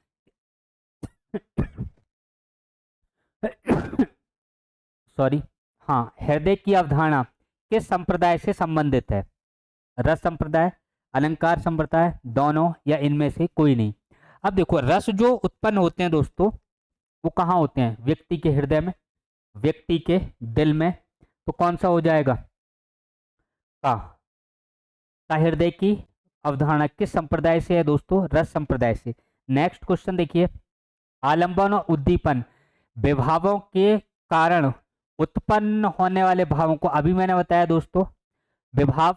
सॉरी, हाँ, हृदय की अवधारणा किस संप्रदाय से संबंधित है? रस संप्रदाय, अलंकार संप्रदाय, दोनों, या इनमें से कोई नहीं? अब देखो, रस जो उत्पन्न होते हैं दोस्तों, वो कहाँ होते हैं? व्यक्ति के हृदय में, व्यक्ति के दिल में। तो कौन सा हो जाएगा? का। का हृदय की अवधारणा किस संप्रदाय से है दोस्तों? रस संप्रदाय से। नेक्स्ट क्वेश्चन देखिए, आलंबन और उद्दीपन विभावों के कारण उत्पन्न होने वाले भावों को, अभी मैंने बताया दोस्तों, विभाव,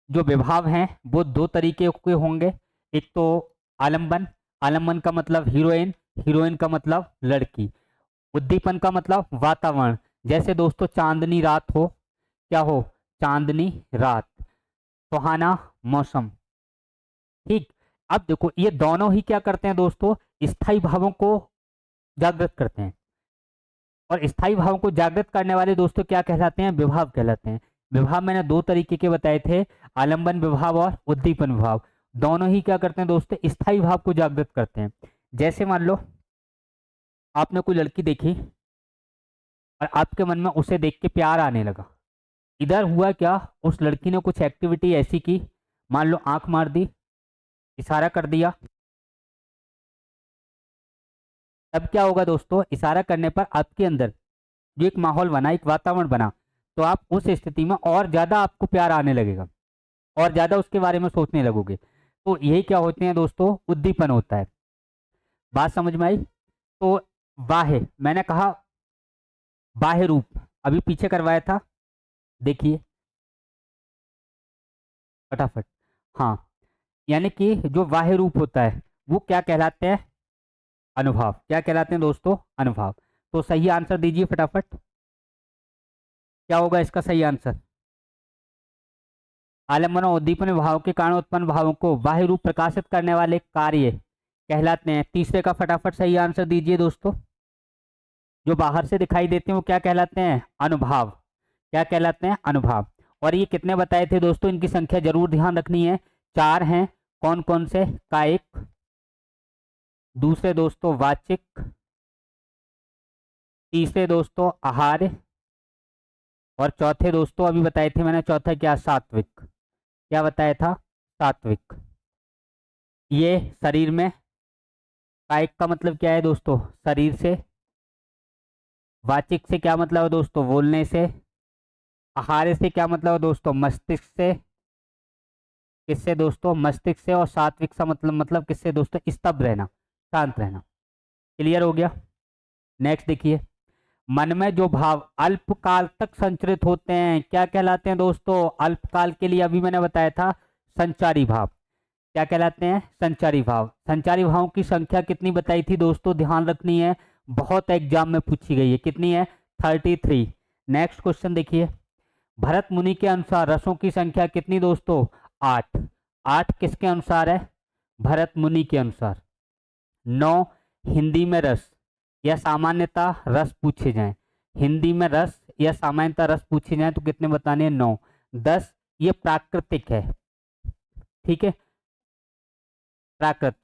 जो विभाव हैं वो दो तरीके के होंगे। एक तो आलंबन, आलंबन का मतलब हीरोइन, हीरोइन का मतलब लड़की। उद्दीपन का मतलब वातावरण, जैसे दोस्तों चांदनी रात हो, क्या हो? चांदनी रात, सुहाना मौसम। ठीक। अब देखो, ये दोनों ही क्या करते हैं दोस्तों? स्थायी भावों को जागृत करते हैं। और स्थायी भावों को जागृत करने वाले दोस्तों क्या कहलाते हैं? विभाव कहलाते हैं। विभाव मैंने दो तरीके के बताए थे, आलंबन विभाव और उद्दीपन विभाव। दोनों ही क्या करते हैं दोस्तों? स्थायी भाव को जागृत करते हैं। जैसे मान लो आपने कोई लड़की देखी और आपके मन में उसे देख के प्यार आने लगा। इधर हुआ क्या? उस लड़की ने कुछ एक्टिविटी ऐसी की, मान लो आंख मार दी, इशारा कर दिया। तब क्या होगा दोस्तों? इशारा करने पर आपके अंदर जो एक माहौल बना, एक वातावरण बना, तो आप उस स्थिति में और ज्यादा आपको प्यार आने लगेगा और ज्यादा उसके बारे में सोचने लगोगे। तो यही क्या होते हैं दोस्तों? उद्दीपन होता है। बात समझ में आई? तो बाह्य, मैंने कहा बाह्य रूप, अभी पीछे करवाया था, देखिए फटाफट। हाँ, यानी कि जो बाह्य रूप होता है वो क्या कहलाते हैं? अनुभव। क्या कहलाते हैं दोस्तों? अनुभव। तो सही आंसर दीजिए फटाफट, क्या होगा इसका सही आंसर? आलंबन और उद्दीपन भाव के कारण उत्पन्न भावों को बाह्य रूप प्रकाशित करने वाले कार्य कहलाते हैं। तीसरे का फटाफट सही आंसर दीजिए दोस्तों। जो बाहर से दिखाई देते हैं वो क्या कहलाते हैं? अनुभाव। क्या कहलाते हैं? अनुभाव। और ये कितने बताए थे दोस्तों? इनकी संख्या जरूर ध्यान रखनी है, 4 हैं। कौन कौन से? कायिक, दूसरे दोस्तों वाचिक, तीसरे दोस्तों आहार्य, और चौथे दोस्तों अभी बताए थे मैंने, चौथा क्या? सात्विक। क्या बताया था? सात्विक। ये शरीर में, कायिक का मतलब क्या है दोस्तों? शरीर से। वाचिक से क्या मतलब है दोस्तों? बोलने से। आहार्य से क्या मतलब है दोस्तों? मस्तिष्क से। किससे दोस्तों? मस्तिष्क से। और सात्विक सा मतलब किससे दोस्तों? स्तब्ध रहना, शांत रहना। क्लियर हो गया? नेक्स्ट देखिए, मन में जो भाव अल्पकाल तक संचरित होते हैं क्या कहलाते हैं दोस्तों? अल्पकाल के लिए अभी मैंने बताया था संचारी भाव। क्या कहलाते हैं? संचारी भाव। संचारी भावों की संख्या कितनी बताई थी दोस्तों? ध्यान रखनी है, बहुत एग्जाम में पूछी गई है। कितनी है? 33। नेक्स्ट क्वेश्चन देखिए, भरत मुनि के अनुसार रसों की संख्या कितनी दोस्तों? 8। 8 किसके अनुसार है? भरत मुनि के अनुसार। 9 हिंदी में रस या सामान्यता रस पूछे जाएं, हिंदी में रस या सामान्यता रस पूछे जाएं तो कितने बताने हैं? 9। 10 ये प्राकृतिक है, ठीक है, प्राकृत।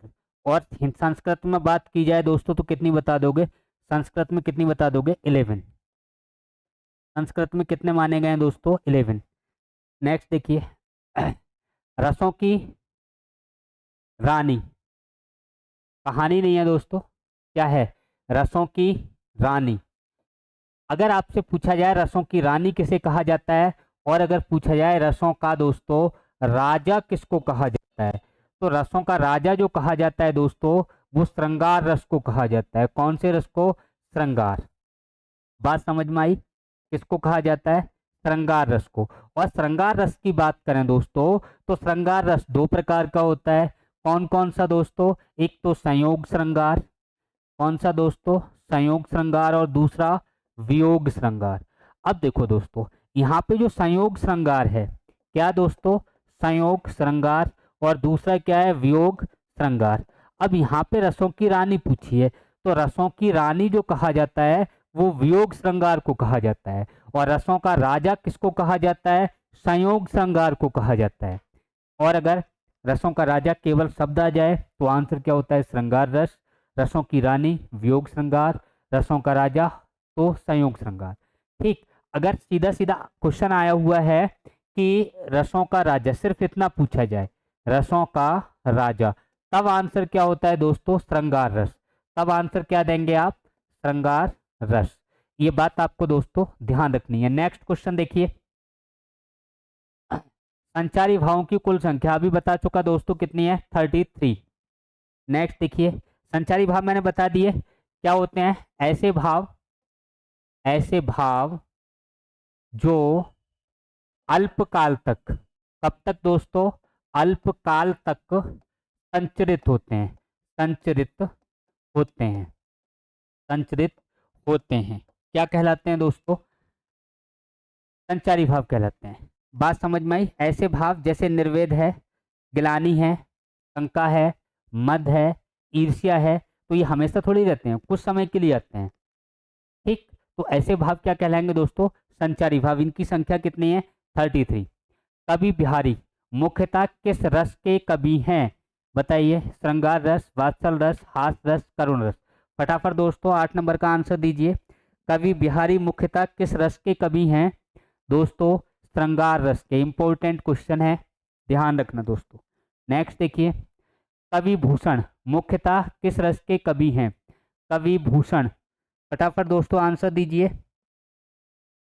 और संस्कृत में बात की जाए दोस्तों तो कितनी बता दोगे? संस्कृत में कितनी बता दोगे? 11। संस्कृत में कितने माने गए हैं दोस्तों? 11। नेक्स्ट देखिए, रसों की रानी, कहानी नहीं है दोस्तों, क्या है? रसों की रानी। अगर आपसे पूछा जाए रसों की रानी किसे कहा जाता है, और अगर पूछा जाए रसों का दोस्तों राजा किसको कहा जाता है, तो रसों का राजा जो कहा जाता है दोस्तों वो श्रृंगार रस को कहा जाता है। कौन से रस को? श्रृंगार। बात समझ में आई? किसको कहा जाता है? श्रृंगार रस को। और श्रृंगार रस की बात करें दोस्तों तो श्रृंगार रस दो प्रकार का होता है। कौन कौन सा दोस्तों? एक तो संयोग श्रृंगार। कौन सा दोस्तों? संयोग श्रृंगार। और दूसरा वियोग श्रृंगार। अब देखो दोस्तों, यहाँ पे जो संयोग श्रृंगार है, क्या दोस्तों? संयोग श्रृंगार। और दूसरा क्या है? वियोग श्रृंगार। अब यहाँ पे रसों की रानी पूछी है, तो रसों की रानी जो कहा जाता है वो वियोग श्रृंगार को कहा जाता है। और रसों का राजा किसको कहा जाता है? संयोग श्रृंगार को कहा जाता है। और अगर रसों का राजा केवल शब्द आ जाए तो आंसर क्या होता है? श्रृंगार रस। रसों की रानी वियोग श्रृंगार, रसों का राजा तो संयोग श्रृंगार। ठीक, अगर सीधा सीधा क्वेश्चन आया हुआ है कि रसों का राजा, सिर्फ इतना पूछा जाए रसों का राजा, तब आंसर क्या होता है दोस्तों? श्रृंगार रस। तब आंसर क्या देंगे आप? श्रृंगार रस। ये बात आपको दोस्तों ध्यान रखनी है। नेक्स्ट क्वेश्चन देखिए, संचारी भावों की कुल संख्या अभी बता चुका दोस्तों, कितनी है? 33। नेक्स्ट देखिए, संचारी भाव मैंने बता दिए क्या होते हैं? ऐसे भाव जो अल्पकाल तक, कब तक दोस्तों? अल्पकाल तक संचरित होते हैं, संचरित होते हैं, संचरित होते हैं। क्या कहलाते हैं दोस्तों? संचारी भाव कहलाते हैं। बात समझ में आई? ऐसे भाव जैसे निर्वेद है, गिलानी है, शंका है, मद है, ईर्ष्या है, तो ये हमेशा थोड़ी रहते हैं, कुछ समय के लिए आते हैं। ठीक, तो ऐसे भाव क्या कहलाएंगे दोस्तों? संचारी भाव। इनकी संख्या कितनी है? 33। कवि बिहारी मुख्यतः किस रस के कवि हैं? बताइए। श्रृंगार रस, वात्सल रस, हास रस, करुण रस। फटाफट दोस्तों 8 नंबर का आंसर दीजिए। कवि बिहारी मुख्यतः किस रस के कवि हैं? दोस्तों श्रृंगार रस के। इंपॉर्टेंट क्वेश्चन है, ध्यान रखना दोस्तों। नेक्स्ट देखिए, कवि भूषण मुख्यतः किस रस के कवि हैं? कवि भूषण, फटाफट दोस्तों आंसर दीजिए।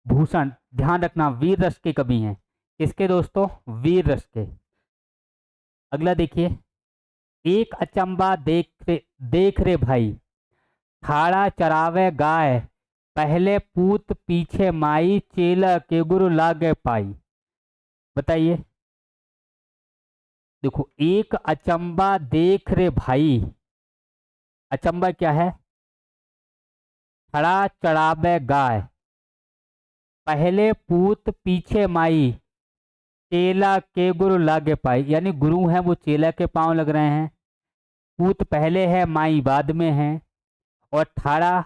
भूषण, ध्यान रखना वीर रस के कवि हैं। किसके दोस्तों? वीर रस के। अगला देखिए, एक अचंबा देख रे भाई, ठाड़ा चरावे गाय, पहले पूत पीछे माई, चेला के गुरु लागे पाई। बताइए। देखो, एक अचंबा देख रे भाई, अचंबा क्या है? खड़ा चढ़ावे गाय, पहले पूत पीछे माई, चेला के गुरु लागे पाई। यानी गुरु हैं वो चेला के पांव लग रहे हैं, पूत पहले है, माई बाद में है, और ठाड़ा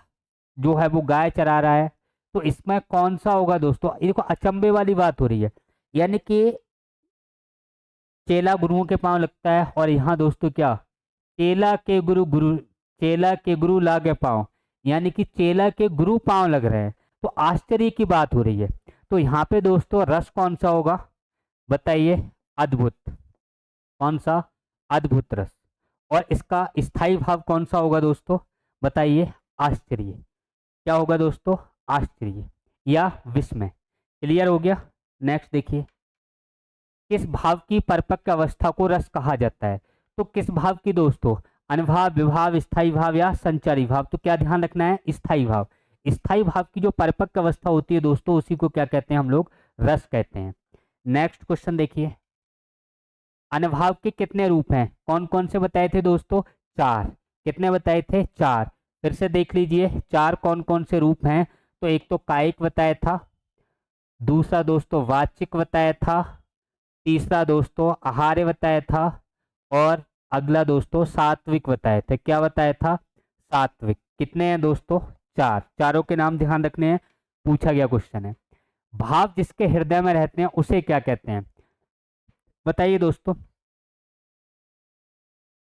जो है वो गाय चरा रहा है। तो इसमें कौन सा होगा दोस्तों? ये देखो अचंबे वाली बात हो रही है, यानी कि चेला गुरुओं के पांव लगता है, और यहाँ दोस्तों क्या? चेला के गुरु लागे पांव, यानी कि चेला के गुरु पांव लग रहे हैं। तो आश्चर्य की बात हो रही है। तो यहाँ पे दोस्तों रस कौन सा होगा? बताइए। अद्भुत। कौन सा? अद्भुत रस। और इसका स्थायी भाव कौन सा होगा दोस्तों? बताइए। आश्चर्य। क्या होगा दोस्तों? आश्चर्य या विस्मय। क्लियर हो गया? नेक्स्ट देखिए, किस भाव की परिपक्व अवस्था को रस कहा जाता है? तो किस भाव की दोस्तों? अनुभाव, विभाव, स्थायी भाव या संचारी भाव? तो क्या ध्यान रखना है? स्थायी भाव। स्थायी भाव की जो परिपक्व अवस्था होती है दोस्तों, उसी को क्या कहते हैं हम लोग? रस कहते हैं। नेक्स्ट क्वेश्चन देखिए, अनुभाव के कितने रूप हैं? कौन कौन से बताए थे दोस्तों? 4। कितने बताए थे? 4। फिर से देख लीजिए 4 कौन कौन से रूप हैं। तो एक तो कायिक बताया था, दूसरा दोस्तों वाचिक बताया था, तीसरा दोस्तों आहार्य बताया था, और अगला दोस्तों सात्विक बताया था। क्या बताया था? सात्विक। कितने हैं दोस्तों? 4। चारों के नाम ध्यान रखने हैं, पूछा गया क्वेश्चन है। भाव जिसके हृदय में रहते हैं उसे क्या कहते हैं? बताइए दोस्तों।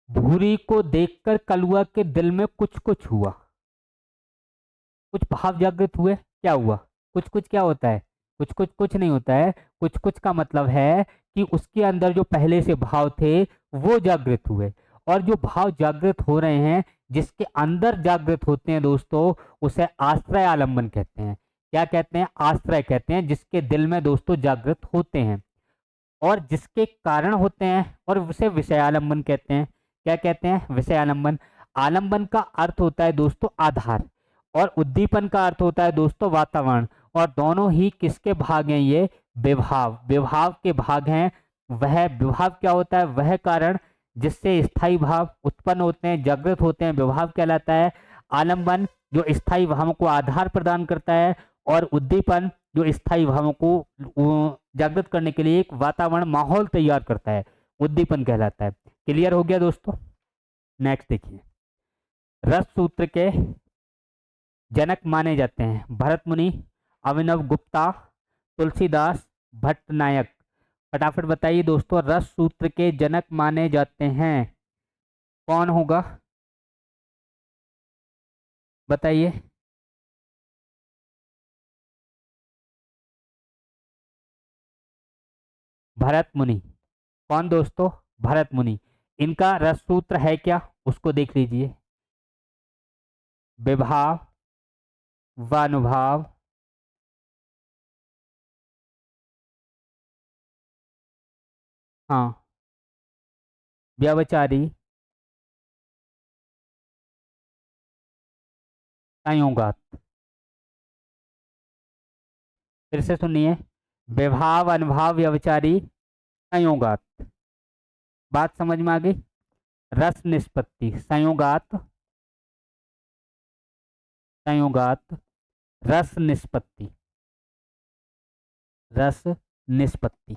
भूरी को देखकर कलुआ के दिल में कुछ कुछ हुआ। कुछ भाव जागृत हुए। क्या हुआ? कुछ कुछ क्या होता है? कुछ कुछ कुछ नहीं होता है। कुछ कुछ का मतलब है कि उसके अंदर जो पहले से भाव थे वो जागृत हुए। और जो भाव जागृत हो रहे हैं, जिसके अंदर जागृत होते हैं दोस्तों, उसे आश्रय आलंबन कहते हैं। क्या कहते हैं? आश्रय कहते हैं, जिसके दिल में दोस्तों जागृत होते हैं और जिसके कारण होते हैं, और उसे विषयालंबन कहते हैं। क्या कहते हैं? विषयालंबन। आलंबन का अर्थ होता है दोस्तों आधार, और उद्दीपन का अर्थ होता है दोस्तों वातावरण। और दोनों ही किसके भाग हैं? ये विभाव, विभाव के भाग हैं। वह विभाव क्या होता है? वह कारण जिससे स्थायी भाव उत्पन्न होते हैं, जागृत होते हैं, विभाव कहलाता है। आलंबन जो स्थायी भावों को आधार प्रदान करता है, और उद्दीपन जो स्थायी भावों को जागृत करने के लिए एक वातावरण, माहौल तैयार करता है, उद्दीपन कहलाता है। क्लियर हो गया दोस्तों? नेक्स्ट देखिए, रस सूत्र के जनक माने जाते हैं? भरत मुनि, अभिनव गुप्ता, तुलसीदास, भट्टनायक। फटाफट बताइए दोस्तों, रस सूत्र के जनक माने जाते हैं कौन होगा? बताइए। भरत मुनि। कौन दोस्तों? भरत मुनि। इनका रस सूत्र है क्या, उसको देख लीजिए। विभाव व अनुभाव, हाँ, व्यभिचारी, संयोगात। फिर से सुनिए, विभाव अनुभाव व्यभिचारी संयोगात। बात समझ में आ गई? रस निष्पत्ति, संयोगात, संयोगात, रस निष्पत्ति, रस निष्पत्ति।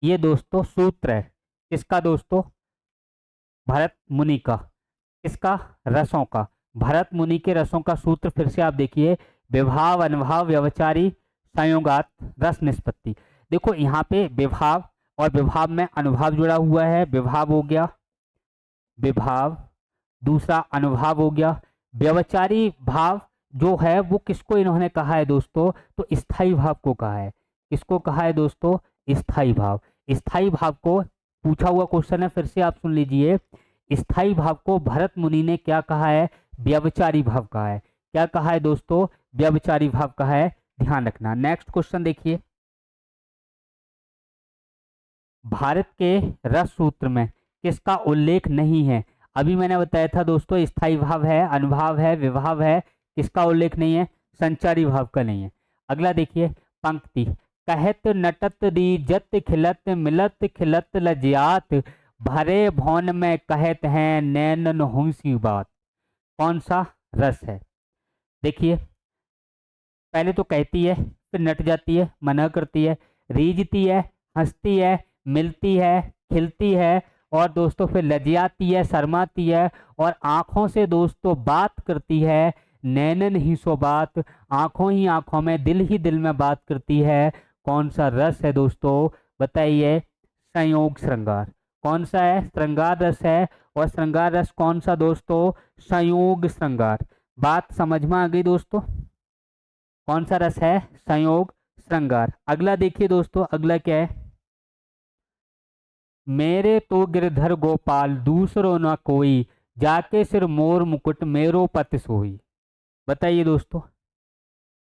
ये दोस्तों सूत्र है किसका दोस्तों? भरत मुनि का। किसका? रसों का। भरत मुनि के रसों का सूत्र फिर से आप देखिए, विभाव अनुभाव व्यभिचारी संयोगात रस निष्पत्ति। देखो यहाँ पे विभाव और विभाव में अनुभाव जुड़ा हुआ है, विभाव हो गया विभाव, दूसरा अनुभाव हो गया। व्यभिचारी भाव जो है वो किसको इन्होंने कहा है दोस्तों? तो स्थाई भाव को कहा है। किसको कहा है दोस्तों? स्थाई भाव। स्थाई भाव को पूछा हुआ क्वेश्चन है, फिर से आप सुन लीजिए। स्थाई भाव को भरत मुनि ने क्या कहा है? व्यभिचारी भाव कहा है। क्या कहा है दोस्तों? व्यभिचारी भाव कहा है। ध्यान रखना। नेक्स्ट क्वेश्चन देखिए, भारत के रस सूत्र में किसका उल्लेख नहीं है? अभी मैंने बताया था दोस्तों, स्थाई भाव है, अनुभाव है, विभाव है, किसका उल्लेख नहीं है? संचारी भाव का नहीं है। अगला देखिए पंक्ति, कहत नटत रीजत खिलत मिलत खिलत लजियात, भरे भौन में कहत हैं नैनन हुंसी बात। कौन सा रस है? देखिए, पहले तो कहती है, फिर नट जाती है, मना करती है, रीझती है, हंसती है, मिलती है, खिलती है, और दोस्तों फिर लजियाती है, शर्माती है, और आंखों से दोस्तों बात करती है। नैनन ही सो बात, आंखों ही आंखों में, दिल ही दिल में बात करती है। कौन सा रस है दोस्तों? बताइए। संयोग श्रृंगार। कौन सा है? श्रृंगार रस है। और श्रृंगार रस कौन सा दोस्तों? संयोग श्रृंगार। बात समझ में आ गई दोस्तों? कौन सा रस है? संयोग श्रृंगार। अगला देखिए दोस्तों, अगला क्या है? मेरे तो गिरधर गोपाल दूसरो न कोई, जाके सिर मोर मुकुट मेरो पति सोई। बताइए दोस्तों,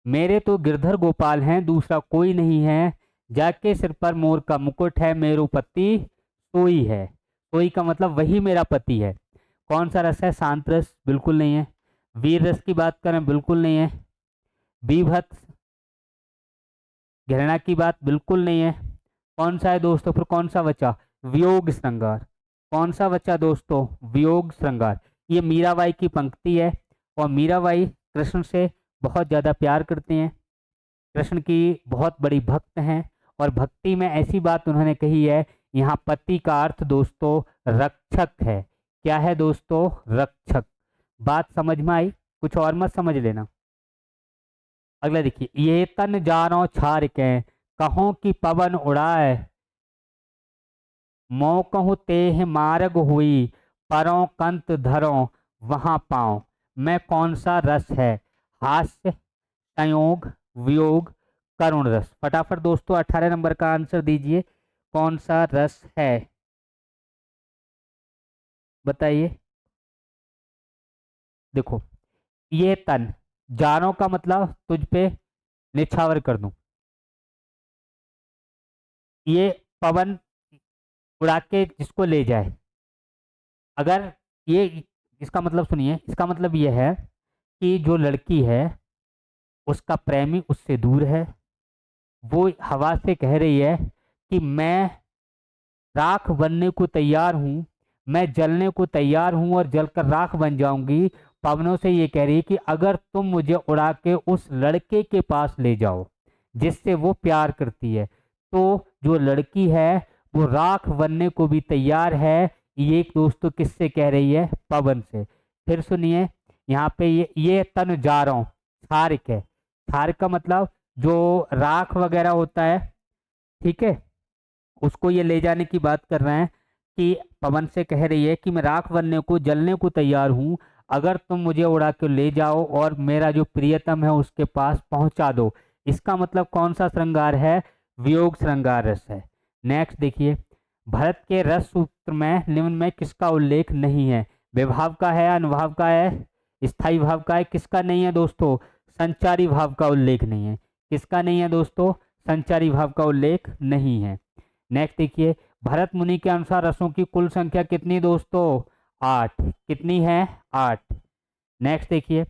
मेरे तो गिरधर गोपाल हैं, दूसरा कोई नहीं है, जाके सिर पर मोर का मुकुट है, मेरो पति सोई है। सोई का मतलब वही मेरा पति है। कौन सा रस है? शांत रस, बिल्कुल नहीं है। वीर रस की बात करें, बिल्कुल नहीं है। बीभत्स घृणा की बात, बिल्कुल नहीं है। कौन सा है दोस्तों? फिर कौन सा बचा? वियोग श्रृंगार। कौन सा बचा दोस्तों? वियोग श्रृंगार। ये मीराबाई की पंक्ति है, और मीराबाई कृष्ण से बहुत ज़्यादा प्यार करते हैं, कृष्ण की बहुत बड़ी भक्त हैं, और भक्ति में ऐसी बात उन्होंने कही है, यहाँ पति का अर्थ दोस्तों रक्षक है। क्या है दोस्तों? रक्षक। बात समझ में आई? कुछ और मत समझ लेना। अगला देखिए, ये तन जानो छार के, कहों की पवन उड़ाए, मौकहु तेह मार्ग हुई, परों कंत धरों वहां पाओ। मैं कौन सा रस है? हास्य, संयोग, वियोग, करुण रस। फटाफट दोस्तों 18 नंबर का आंसर दीजिए, कौन सा रस है? बताइए। देखो, ये तन जानो का मतलब तुझ पे निछावर कर दूं, ये पवन उड़ा के जिसको ले जाए। अगर ये, इसका मतलब सुनिए, इसका मतलब ये है कि जो लड़की है उसका प्रेमी उससे दूर है, वो हवा से कह रही है कि मैं राख बनने को तैयार हूँ, मैं जलने को तैयार हूँ और जलकर राख बन जाऊंगी। पवनों से ये कह रही है कि अगर तुम मुझे उड़ा के उस लड़के के पास ले जाओ जिससे वो प्यार करती है, तो जो लड़की है वो राख बनने को भी तैयार है। ये दोस्तों किससे कह रही है? पवन से। फिर सुनिए, यहाँ पे ये तन जा रहा हूँ, क्षारिक है। क्षारिक का मतलब जो राख वगैरह होता है, ठीक है, उसको ये ले जाने की बात कर रहे हैं कि पवन से कह रही है कि मैं राख बनने को, जलने को तैयार हूं, अगर तुम मुझे उड़ा के ले जाओ और मेरा जो प्रियतम है उसके पास पहुंचा दो। इसका मतलब कौन सा श्रृंगार है? वियोग श्रृंगार रस है। नेक्स्ट देखिए, भरत के रस सूत्र में निम्न में किसका उल्लेख नहीं है? विभाव का है, अनुभाव का है, स्थायी भाव का है, किसका नहीं है दोस्तों? संचारी भाव का उल्लेख नहीं है। किसका नहीं है दोस्तों? संचारी भाव का उल्लेख नहीं है। नेक्स्ट देखिए, भरत मुनि के अनुसार रसों की कुल संख्या कितनी दोस्तों? 8। कितनी है? 8। नेक्स्ट देखिए,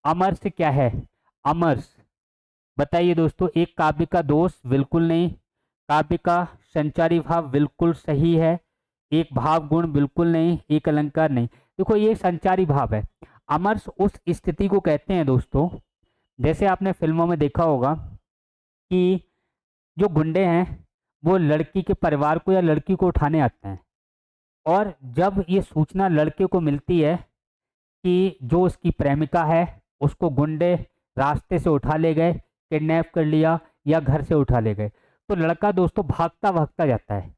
अमर्ष क्या है? अमर्ष बताइए दोस्तों। एक काव्य का दोष? बिल्कुल नहीं। काव्य का संचारी भाव बिल्कुल सही है। एक भाव गुण? बिल्कुल नहीं। एक अलंकार? नहीं। देखो ये संचारी भाव है। अमर्ष उस स्थिति को कहते हैं दोस्तों, जैसे आपने फिल्मों में देखा होगा कि जो गुंडे हैं वो लड़की के परिवार को या लड़की को उठाने आते हैं, और जब ये सूचना लड़के को मिलती है कि जो उसकी प्रेमिका है उसको गुंडे रास्ते से उठा ले गए, किडनैप कर लिया या घर से उठा ले गए, तो लड़का दोस्तों भागता भागता जाता है।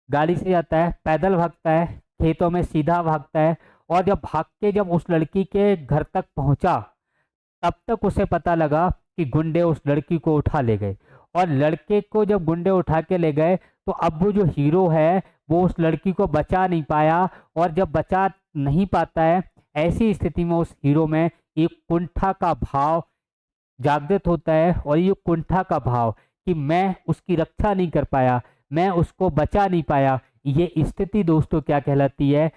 गाड़ी से जाता है, पैदल भागता है, खेतों में सीधा भागता है, और जब भाग के जब उस लड़की के घर तक पहुंचा तब तक उसे पता लगा कि गुंडे उस लड़की को उठा ले गए। और लड़के को जब गुंडे उठा के ले गए तो अब वो जो हीरो है वो उस लड़की को बचा नहीं पाया, और जब बचा नहीं पाता है ऐसी स्थिति में उस हीरो में एक कुंठा का भाव जागृत होता है, और ये कुंठा का भाव कि मैं उसकी रक्षा नहीं कर पाया, मैं उसको बचा नहीं पाया, ये स्थिति दोस्तों क्या कहलाती है?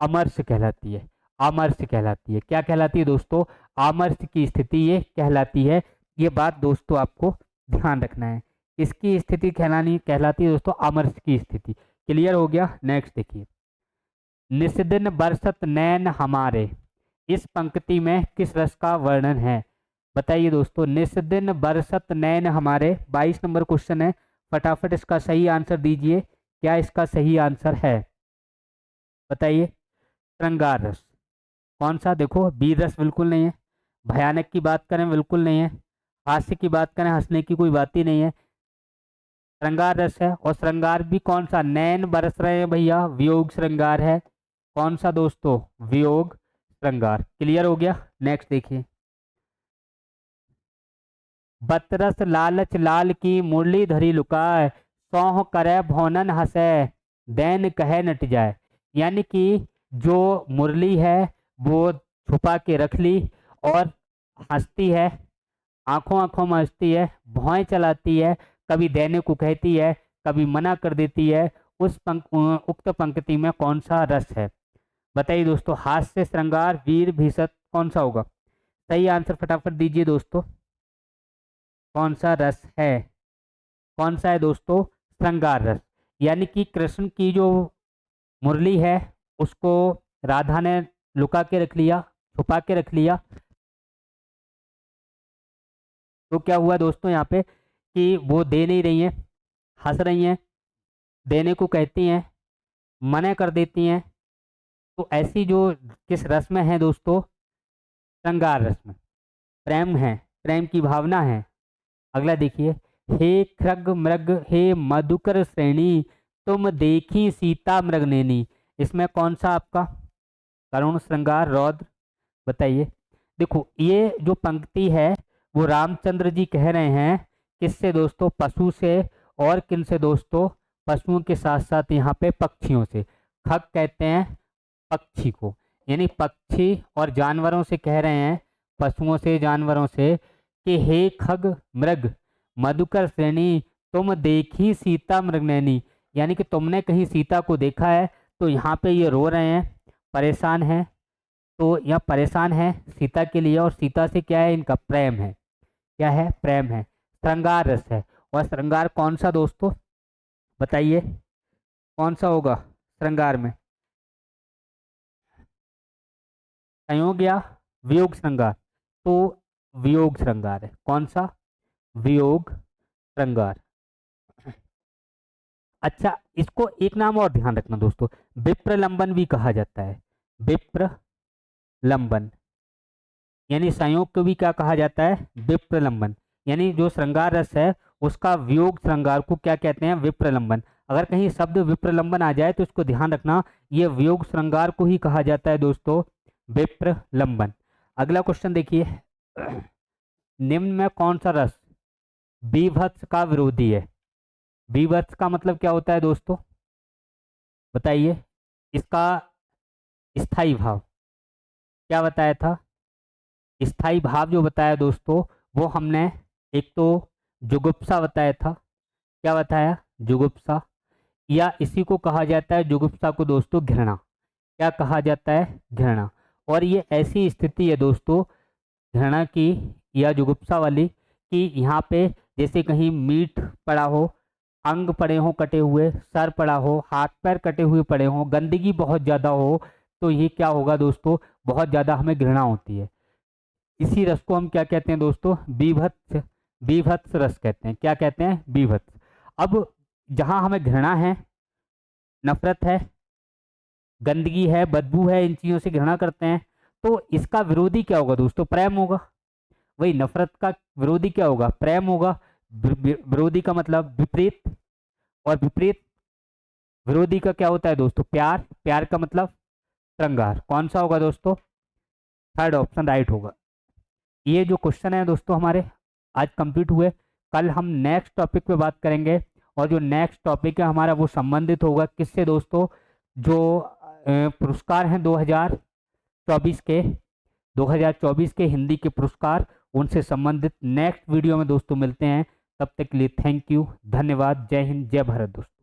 अमर्ष कहलाती है। अमर्ष कहलाती है। क्या कहलाती है दोस्तों? अमर्ष की स्थिति ये कहलाती है। ये बात दोस्तों आपको ध्यान रखना है। इसकी स्थिति कहलाती है दोस्तों अमर्ष की स्थिति। क्लियर हो गया? नेक्स्ट देखिए, निस्दिन बरसत नैन हमारे, इस पंक्ति में किस रस का वर्णन है? बताइए दोस्तों। निस्दिन बरसत नैन हमारे, 22 नंबर क्वेश्चन है। फटाफट इसका सही आंसर दीजिए। क्या इसका सही आंसर है? बताइए। श्रृंगार रस। कौन सा? देखो, वीर रस बिल्कुल नहीं है। भयानक की बात करें बिल्कुल नहीं है। हास्य की बात करें हंसने की कोई बात ही नहीं है। श्रृंगार रस है। और श्रृंगार भी कौन सा? नैन बरस रहे हैं भैया, वियोग श्रृंगार है। कौन सा दोस्तों? वियोग श्रृंगार। क्लियर हो गया? नेक्स्ट देखिए, बतरस लालच लाल की मुरली धरी लुकाय, सौह करे भौनन हंसे, दैन कहे नट जाए। यानी कि जो मुरली है वो छुपा के रख ली और हंसती है, आंखों आंखों में हंसती है, भौएं चलाती है, कभी देने को कहती है, कभी मना कर देती है। उस उक्त पंक्ति में कौन सा रस है? बताइए दोस्तों। हास्य, श्रृंगार, वीर, भीषत, कौन सा होगा? सही आंसर फटाफट दीजिए दोस्तों। कौन सा रस है? कौन सा है दोस्तों? श्रृंगार रस। यानी कि कृष्ण की जो मुरली है उसको राधा ने लुका के रख लिया, छुपा के रख लिया। तो क्या हुआ दोस्तों यहाँ पे कि वो दे नहीं रही हैं, हंस रही हैं, देने को कहती हैं, मना कर देती हैं। तो ऐसी जो किस रस में है दोस्तों? श्रृंगार रस में। प्रेम है, प्रेम की भावना है। अगला देखिए, हे खृग मृग हे मधुकर श्रेणी, तुम देखी सीता मृगनेनी। इसमें कौन सा आपका? करुण, श्रृंगार, रौद्र? बताइए। देखो ये जो पंक्ति है वो रामचंद्र जी कह रहे हैं किससे दोस्तों? पशु से। और किन से दोस्तों? पशुओं के साथ साथ यहाँ पे पक्षियों से। खग कहते हैं पक्षी को, यानी पक्षी और जानवरों से कह रहे हैं, पशुओं से, जानवरों से, कि हे खग मृग मधुकर श्रेणी, तुम देखी सीता मृगनैनी। यानी कि तुमने कहीं सीता को देखा है? तो यहाँ पे ये रो रहे हैं, परेशान हैं। तो यह परेशान है सीता के लिए, और सीता से क्या है? इनका प्रेम है। क्या है? प्रेम है। श्रृंगार रस है। और श्रृंगार कौन सा दोस्तों? बताइए कौन सा होगा श्रृंगार में? संयोग या वियोग श्रृंगार? तो वियोग श्रृंगार है। कौन सा? वियोग श्रृंगार। अच्छा, इसको एक नाम और ध्यान रखना दोस्तों, विप्रलंबन भी कहा जाता है। विप्रलंबन। यानी संयोग को भी क्या कहा जाता है, विप्रलंबन। यानी जो श्रृंगार रस है उसका वियोग श्रृंगार को क्या कहते हैं, विप्रलंबन। अगर कहीं शब्द विप्रलंबन आ जाए तो इसको ध्यान रखना, ये वियोग श्रृंगार को ही कहा जाता है दोस्तों विप्रलंबन। अगला क्वेश्चन देखिए, निम्न में कौन सा रस बीभत्स का विरोधी है। बीभत्स का मतलब क्या होता है दोस्तों, बताइए। इसका स्थाई भाव क्या बताया था, स्थाई भाव जो बताया दोस्तों वो हमने एक तो जुगुप्सा बताया था, क्या बताया, जुगुप्सा, या इसी को कहा जाता है जुगुप्सा को दोस्तों घृणा। क्या कहा जाता है, घृणा। और ये ऐसी स्थिति है दोस्तों घृणा की या जुगुप्सा वाली कि यहाँ पे जैसे कहीं मीट पड़ा हो, अंग पड़े हों कटे हुए, सर पड़ा हो, हाथ पैर कटे हुए पड़े हों, गंदगी बहुत ज़्यादा हो, तो ये क्या होगा दोस्तों, बहुत ज़्यादा हमें घृणा होती है। इसी रस को हम क्या कहते हैं दोस्तों, बीभत्स, बीभत्स रस कहते हैं। क्या कहते हैं, बीभत्स। अब जहाँ हमें घृणा है, नफरत है, गंदगी है, बदबू है, इन चीज़ों से घृणा करते हैं, तो इसका विरोधी क्या होगा दोस्तों, प्रेम होगा। वही नफरत का विरोधी क्या होगा, प्रेम होगा। विरोधी का मतलब विपरीत, और विपरीत विरोधी का क्या होता है दोस्तों, प्यार। प्यार का मतलब श्रृंगार। कौन सा होगा दोस्तों, थर्ड ऑप्शन राइट होगा। ये जो क्वेश्चन है दोस्तों हमारे आज कंप्लीट हुए। कल हम नेक्स्ट टॉपिक पे बात करेंगे, और जो नेक्स्ट टॉपिक है हमारा वो संबंधित होगा किससे दोस्तों, जो पुरस्कार हैं 2024 के हिंदी के पुरस्कार, उनसे संबंधित नेक्स्ट वीडियो में दोस्तों मिलते हैं। तब तक के लिए थैंक यू, धन्यवाद, जय हिंद, जय भारत दोस्तों।